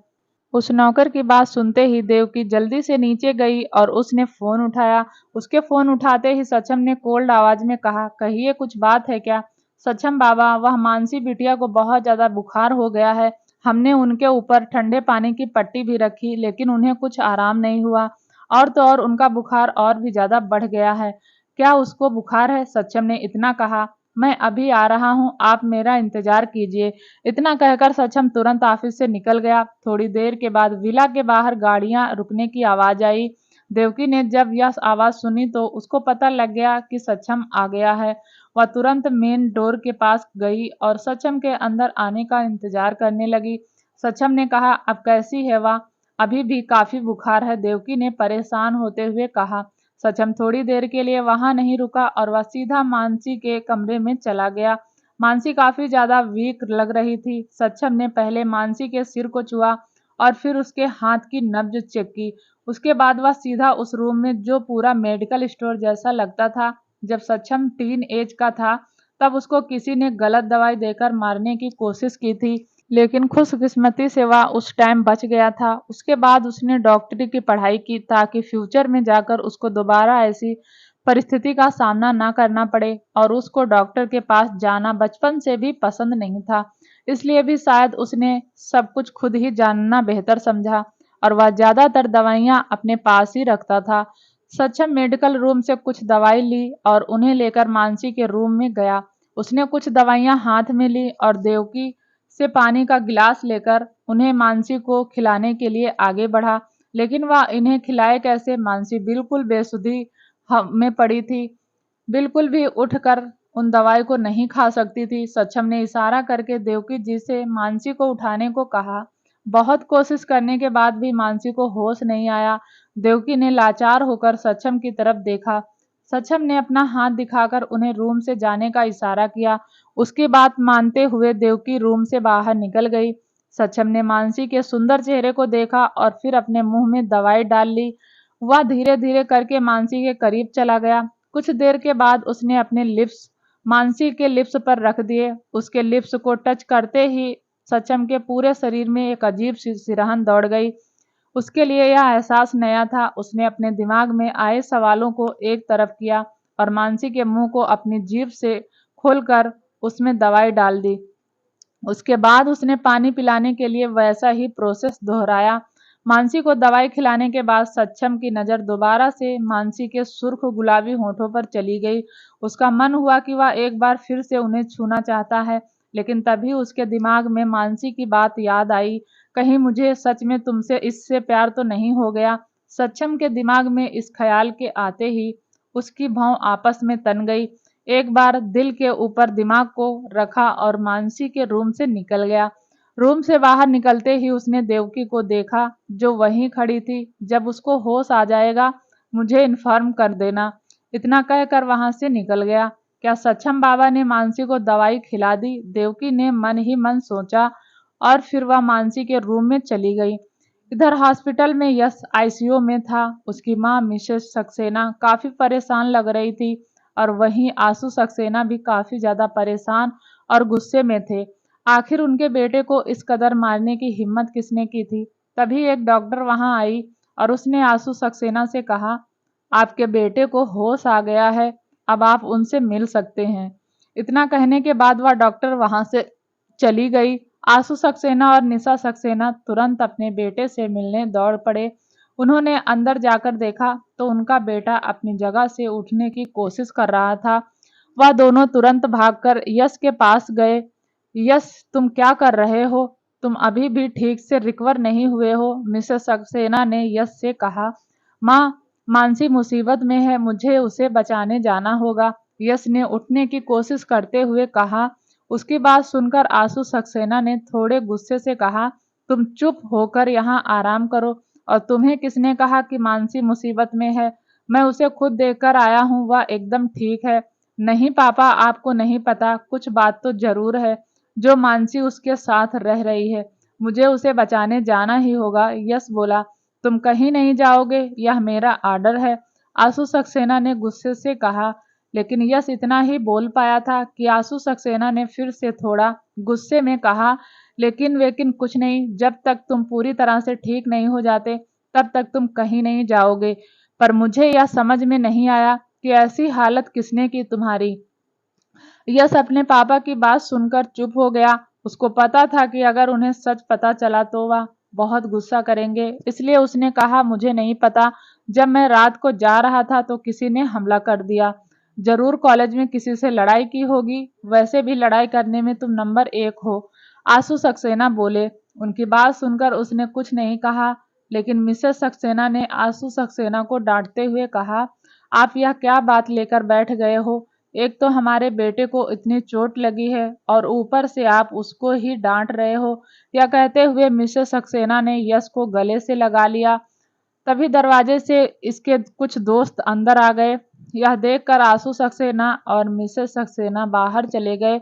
उस नौकर की बात सुनते ही देवकी जल्दी से नीचे गई और उसने फोन उठाया। उसके फोन उठाते ही सक्षम ने कोल्ड आवाज में कहा, कहिए, कुछ बात है क्या? सक्षम बाबा, वह मानसी बिटिया को बहुत ज्यादा बुखार हो गया है। हमने उनके ऊपर ठंडे पानी की पट्टी भी रखी, लेकिन उन्हें कुछ आराम नहीं हुआ, और तो और उनका बुखार और भी ज्यादा बढ़ गया है। क्या उसको बुखार है? सक्षम ने इतना कहा। मैं अभी आ रहा हूँ, आप मेरा इंतजार कीजिए। इतना कहकर सक्षम तुरंत ऑफिस से निकल गया। थोड़ी देर के बाद विला के बाहर गाड़ियां रुकने की आवाज आई। देवकी ने जब यह आवाज सुनी तो उसको पता लग गया कि सक्षम आ गया है। वह तुरंत मेन डोर के पास गई और सक्षम के अंदर आने का इंतजार करने लगी। सक्षम ने कहा, अब कैसी है वह? अभी भी काफी बुखार है, देवकी ने परेशान होते हुए कहा। सक्षम थोड़ी देर के लिए वहां नहीं रुका और वह सीधा मानसी के कमरे में चला गया। मानसी काफी ज्यादा वीक लग रही थी। सक्षम ने पहले मानसी के सिर को छुआ और फिर उसके हाथ की नब्ज चेक की। उसके बाद वह सीधा उस रूम में, जो पूरा मेडिकल स्टोर जैसा लगता था। जब सक्षम टीन एज का था तब उसको किसी ने गलत दवाई देकर मारने की कोशिश की थी, लेकिन खुशकिस्मती से वह उस टाइम बच गया था। उसके बाद उसने डॉक्टरी की पढ़ाई की ताकि फ्यूचर में जाकर उसको दोबारा ऐसी परिस्थिति का सामना ना करना पड़े। और उसको डॉक्टर के पास जाना बचपन से भी पसंद नहीं था, इसलिए भी शायद उसने सब कुछ खुद ही जानना बेहतर समझा और वह ज्यादातर दवाइयां अपने पास ही रखता था। सक्षम मेडिकल रूम से कुछ दवाई ली और उन्हें लेकर मानसी के रूम में गया। उसने कुछ दवाइयां हाथ में ली और देवकी से पानी का गिलास लेकर उन्हें मानसी को खिलाने के लिए आगे बढ़ा। लेकिन वह इन्हें खिलाए कैसे? मानसी बिल्कुल बेसुधी में पड़ी थी, बिल्कुल भी उठकर उन दवाई को नहीं खा सकती थी। सक्षम ने इशारा करके देवकी जी से मानसी को उठाने को कहा। बहुत कोशिश करने के बाद भी मानसी को होश नहीं आया। देवकी ने लाचार होकर सक्षम की तरफ देखा। सक्षम ने अपना हाथ दिखाकर उन्हें रूम से जाने का इशारा किया। उसकी बात मानते हुए देवकी रूम से बाहर निकल गई। सक्षम ने मानसी के सुंदर चेहरे को देखा और फिर अपने मुंह में दवाई डाल ली। वह धीरे धीरे करके मानसी के करीब चला गया। कुछ देर के बाद उसने अपने लिप्स मानसी के लिप्स पर रख दिए। उसके लिप्स को टच करते ही सक्षम के पूरे शरीर में एक अजीब सी सिरहन दौड़ गई। उसके लिए यह एहसास नया था। उसने अपने दिमाग में आए सवालों को एक तरफ किया और मानसी के मुंह को अपनी जीभ से खोलकर उसमें दवाई डाल दी। उसके बाद उसने पानी पिलाने के लिए वैसा ही प्रोसेस दोहराया। मानसी को दवाई खिलाने के बाद सक्षम की नज़र दोबारा से मानसी के सुर्ख गुलाबी होठों पर चली गई। उसका मन हुआ कि वह एक बार फिर से उन्हें छूना चाहता है, लेकिन तभी उसके दिमाग में मानसी की बात याद आई। कहीं मुझे सच में तुमसे इससे प्यार तो नहीं हो गया? सक्षम के दिमाग में इस ख्याल के आते ही उसकी भौं आपस में तन गई। एक बार दिल के ऊपर दिमाग को रखा और मानसी के रूम से निकल गया। रूम से बाहर निकलते ही उसने देवकी को देखा, जो वहीं खड़ी थी। जब उसको होश आ जाएगा मुझे इन्फॉर्म कर देना, इतना कहकर वहां से निकल गया। क्या सक्षम बाबा ने मानसी को दवाई खिला दी? देवकी ने मन ही मन सोचा और फिर वह मानसी के रूम में चली गई। इधर हॉस्पिटल में यश आईसीयू में था। उसकी माँ मिसेस सक्सेना काफी परेशान लग रही थी और वहीं आशु सक्सेना भी काफी ज्यादा परेशान और गुस्से में थे। आखिर उनके बेटे को इस कदर मारने की हिम्मत किसने की थी? तभी एक डॉक्टर वहां आई और उसने आशु सक्सेना से कहा, आपके बेटे को होश आ गया है, अब आप उनसे मिल सकते हैं। इतना कहने के बाद वह डॉक्टर वहां से चली गई। आशु सक्सेना और निशा सक्सेना तुरंत अपने बेटे से मिलने दौड़ पड़े। उन्होंने अंदर जाकर देखा तो उनका बेटा अपनी जगह से उठने की कोशिश कर रहा था। वह दोनों तुरंत भागकर यश के पास गए। यश, तुम क्या कर रहे हो? तुम अभी भी ठीक से रिकवर नहीं हुए हो? मिसेस सक्सेना ने यश से कहा। माँ, मानसी मुसीबत में है, मुझे उसे बचाने जाना होगा, यश ने उठने की कोशिश करते हुए कहा। उसकी बात सुनकर आशु सक्सेना ने थोड़े गुस्से से कहा, तुम चुप होकर यहाँ आराम करो। और तुम्हें किसने कहा कि मानसी मुसीबत में है? मैं उसे खुद देखकर आया हूँ, वह एकदम ठीक है। नहीं पापा, आपको नहीं पता, कुछ बात तो जरूर है। जो मानसी उसके साथ रह रही है, मुझे उसे बचाने जाना ही होगा, यश बोला। तुम कहीं नहीं जाओगे, यह मेरा आर्डर है, आशु सक्सेना ने गुस्से से कहा। लेकिन यश इतना ही बोल पाया था कि आशु सक्सेना ने फिर से थोड़ा गुस्से में कहा, लेकिन वेकिन कुछ नहीं, जब तक तुम पूरी तरह से ठीक नहीं हो जाते तब तक तुम कहीं नहीं जाओगे। पर मुझे यह समझ में नहीं आया कि ऐसी हालत किसने की तुम्हारी? यश अपने पापा की बात सुनकर चुप हो गया। उसको पता था कि अगर उन्हें सच पता चला तो वह बहुत गुस्सा करेंगे, इसलिए उसने कहा, मुझे नहीं पता, जब मैं रात को जा रहा था तो किसी ने हमला कर दिया। जरूर कॉलेज में किसी से लड़ाई की होगी, वैसे भी लड़ाई करने में तुम नंबर 1 हो। आंसू सक्सेना बोले। उनकी बात सुनकर उसने कुछ नहीं कहा, लेकिन मिसेस सक्सेना ने आंसू सक्सेना को डांटते हुए कहा, आप यह क्या बात लेकर बैठ गए हो? एक तो हमारे बेटे को इतनी चोट लगी है और ऊपर से आप उसको ही डांट रहे हो। यह कहते हुए मिसेस सक्सेना ने यश को गले से लगा लिया। तभी दरवाजे से इसके कुछ दोस्त अंदर आ गए। यह देखकर आंसू सक्सेना और मिसेस सक्सेना बाहर चले गए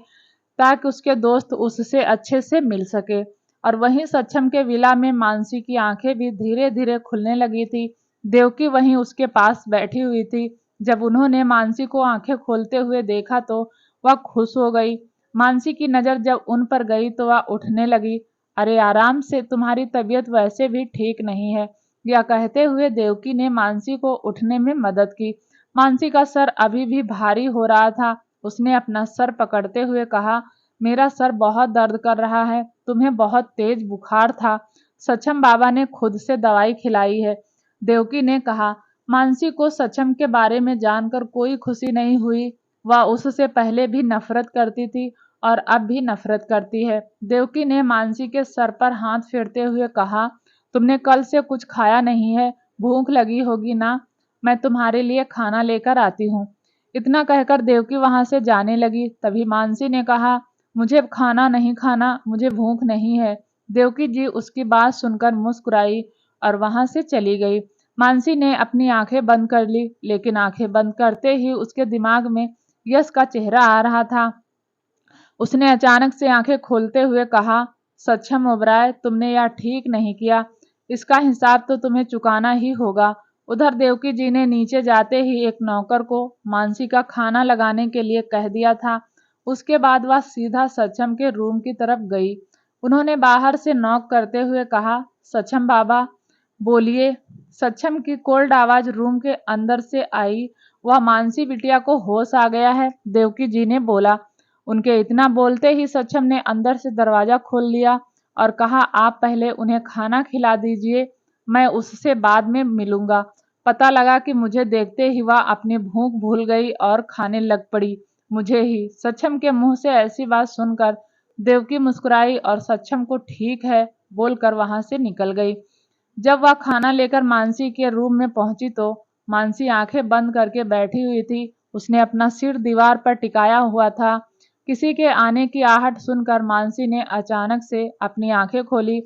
ताकि उसके दोस्त उससे अच्छे से मिल सके। और वहीं सक्षम के विला में मानसी की आंखें भी धीरे धीरे खुलने लगी थी। देवकी वहीं उसके पास बैठी हुई थी। जब उन्होंने मानसी को आंखें खोलते हुए देखा तो वह खुश हो गई। मानसी की नजर जब उन पर गई तो वह उठने लगी। अरे आराम से, तुम्हारी तबीयत वैसे भी ठीक नहीं है। यह कहते हुए देवकी ने मानसी को उठने में मदद की। मानसी का सर अभी भी भारी हो रहा था। उसने अपना सर पकड़ते हुए कहा, मेरा सर बहुत दर्द कर रहा है। तुम्हें बहुत तेज बुखार था। सक्षम बाबा ने खुद से दवाई खिलाई है। देवकी ने कहा। मानसी को सक्षम के बारे में जानकर कोई खुशी नहीं हुई। वह उससे पहले भी नफरत करती थी और अब भी नफरत करती है। देवकी ने मानसी के सर पर हाथ फेरते हुए कहा, तुमने कल से कुछ खाया नहीं है, भूख लगी होगी ना? मैं तुम्हारे लिए खाना लेकर आती हूँ। इतना कहकर देवकी वहां से जाने लगी। तभी मानसी ने कहा, मुझे खाना नहीं खाना, मुझे भूख नहीं है। देवकी जी उसकी बात सुनकर मुस्कुराई और वहां से चली गई। मानसी ने अपनी आंखें बंद कर ली, लेकिन आंखें बंद करते ही उसके दिमाग में यश का चेहरा आ रहा था। उसने अचानक से आंखें खोलते हुए कहा, सक्षम ओबराय, तुमने यह ठीक नहीं किया। इसका हिसाब तो तुम्हें चुकाना ही होगा। उधर देवकी जी ने नीचे जाते ही एक नौकर को मानसी का खाना लगाने के लिए कह दिया था। उसके बाद वह सीधा सक्षम के रूम की तरफ गई। उन्होंने बाहर से नॉक करते हुए कहा, सक्षम बाबा बोलिए। सक्षम की कोल्ड आवाज रूम के अंदर से आई। वह मानसी बिटिया को होश आ गया है, देवकी जी ने बोला। उनके इतना बोलते ही सक्षम ने अंदर से दरवाजा खोल लिया और कहा, आप पहले उन्हें खाना खिला दीजिए, मैं उससे बाद में मिलूंगा। पता लगा कि मुझे देखते ही वह अपनी भूख भूल गई और खाने लग पड़ी, मुझे ही। सक्षम के मुंह से ऐसी बात सुनकर देवकी मुस्कुराई और सक्षम को ठीक है बोलकर वहां से निकल गई। जब वह खाना लेकर मानसी के रूम में पहुंची तो मानसी आंखें बंद करके बैठी हुई थी। उसने अपना सिर दीवार पर टिकाया हुआ था। किसी के आने की आहट सुनकर मानसी ने अचानक से अपनी आंखें खोली।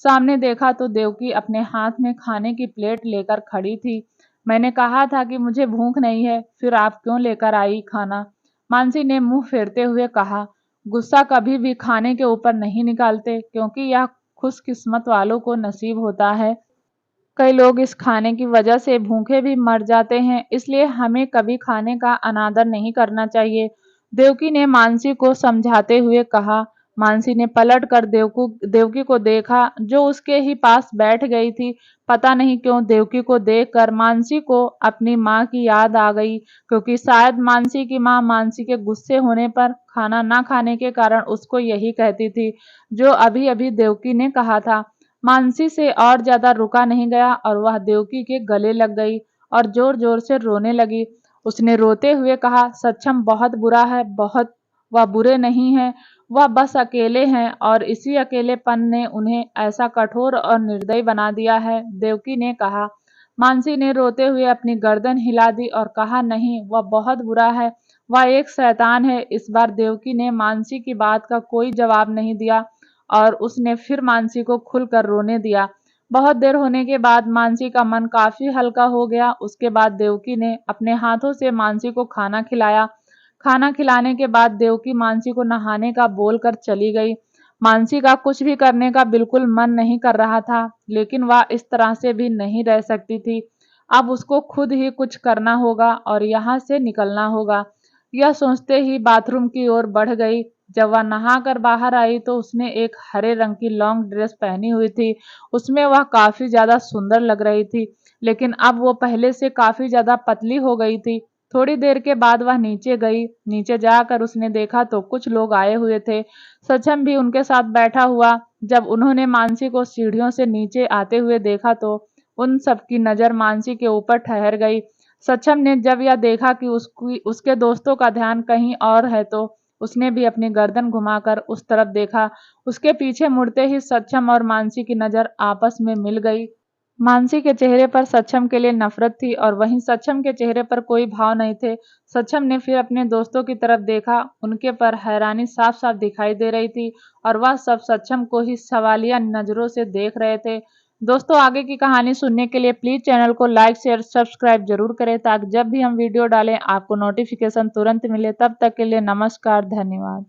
सामने देखा तो देवकी अपने हाथ में खाने की प्लेट लेकर खड़ी थी। मैंने कहा था कि मुझे भूख नहीं है, फिर आप क्यों लेकर आई खाना? मानसी ने मुंह फेरते हुए कहा। गुस्सा कभी भी खाने के ऊपर नहीं निकालते, क्योंकि यह खुशकिस्मत वालों को नसीब होता है। कई लोग इस खाने की वजह से भूखे भी मर जाते हैं, इसलिए हमें कभी खाने का अनादर नहीं करना चाहिए। देवकी ने मानसी को समझाते हुए कहा। मानसी ने पलट कर देवकी को देखा, जो उसके ही पास बैठ गई थी। पता नहीं क्यों देवकी को देखकर मानसी को अपनी माँ की याद आ गई, क्योंकि शायद मानसी की माँ मानसी के गुस्से होने पर खाना ना खाने के कारण उसको यही कहती थी, जो अभी अभी देवकी ने कहा था। मानसी से और ज्यादा रुका नहीं गया और वह देवकी के गले लग गई और जोर जोर से रोने लगी। उसने रोते हुए कहा, सक्षम बहुत बुरा है, बहुत। वह बुरे नहीं हैं, वह बस अकेले हैं और इसी अकेलेपन ने उन्हें ऐसा कठोर और निर्दयी बना दिया है, देवकी ने कहा। मानसी ने रोते हुए अपनी गर्दन हिला दी और कहा, नहीं, वह बहुत बुरा है, वह एक शैतान है। इस बार देवकी ने मानसी की बात का कोई जवाब नहीं दिया और उसने फिर मानसी को खुलकर रोने दिया। बहुत देर होने के बाद मानसी का मन काफी हल्का हो गया। उसके बाद देवकी ने अपने हाथों से मानसी को खाना खिलाया। खाना खिलाने के बाद देवकी मानसी को नहाने का बोलकर चली गई। मानसी का कुछ भी करने का बिल्कुल मन नहीं कर रहा था, लेकिन वह इस तरह से भी नहीं रह सकती थी। अब उसको खुद ही कुछ करना होगा और यहाँ से निकलना होगा। यह सोचते ही बाथरूम की ओर बढ़ गई। जब वह नहाकर बाहर आई तो उसने एक हरे रंग की लॉन्ग ड्रेस पहनी हुई थी। उसमें वह काफी ज्यादा सुंदर लग रही थी, लेकिन अब वो पहले से काफी ज्यादा पतली हो गई थी। थोड़ी देर के बाद वह नीचे गई। नीचे जाकर उसने देखा तो कुछ लोग आए हुए थे। सक्षम भी उनके साथ बैठा हुआ। जब उन्होंने मानसी को सीढ़ियों से नीचे आते हुए देखा तो उन सबकी नजर मानसी के ऊपर ठहर गई। सक्षम ने जब यह देखा कि उसके दोस्तों का ध्यान कहीं और है तो उसने भी अपनी गर्दन घुमाकर उस तरफ देखा। उसके पीछे मुड़ते ही सक्षम और मानसी की नजर आपस में मिल गई। मानसी के चेहरे पर सक्षम के लिए नफरत थी और वहीं सक्षम के चेहरे पर कोई भाव नहीं थे। सक्षम ने फिर अपने दोस्तों की तरफ देखा, उनके पर हैरानी साफ साफ दिखाई दे रही थी और वह सब सक्षम को ही सवालिया नजरों से देख रहे थे। दोस्तों, आगे की कहानी सुनने के लिए प्लीज चैनल को लाइक शेयर सब्सक्राइब जरूर करें ताकि जब भी हम वीडियो डालें आपको नोटिफिकेशन तुरंत मिले। तब तक के लिए नमस्कार, धन्यवाद।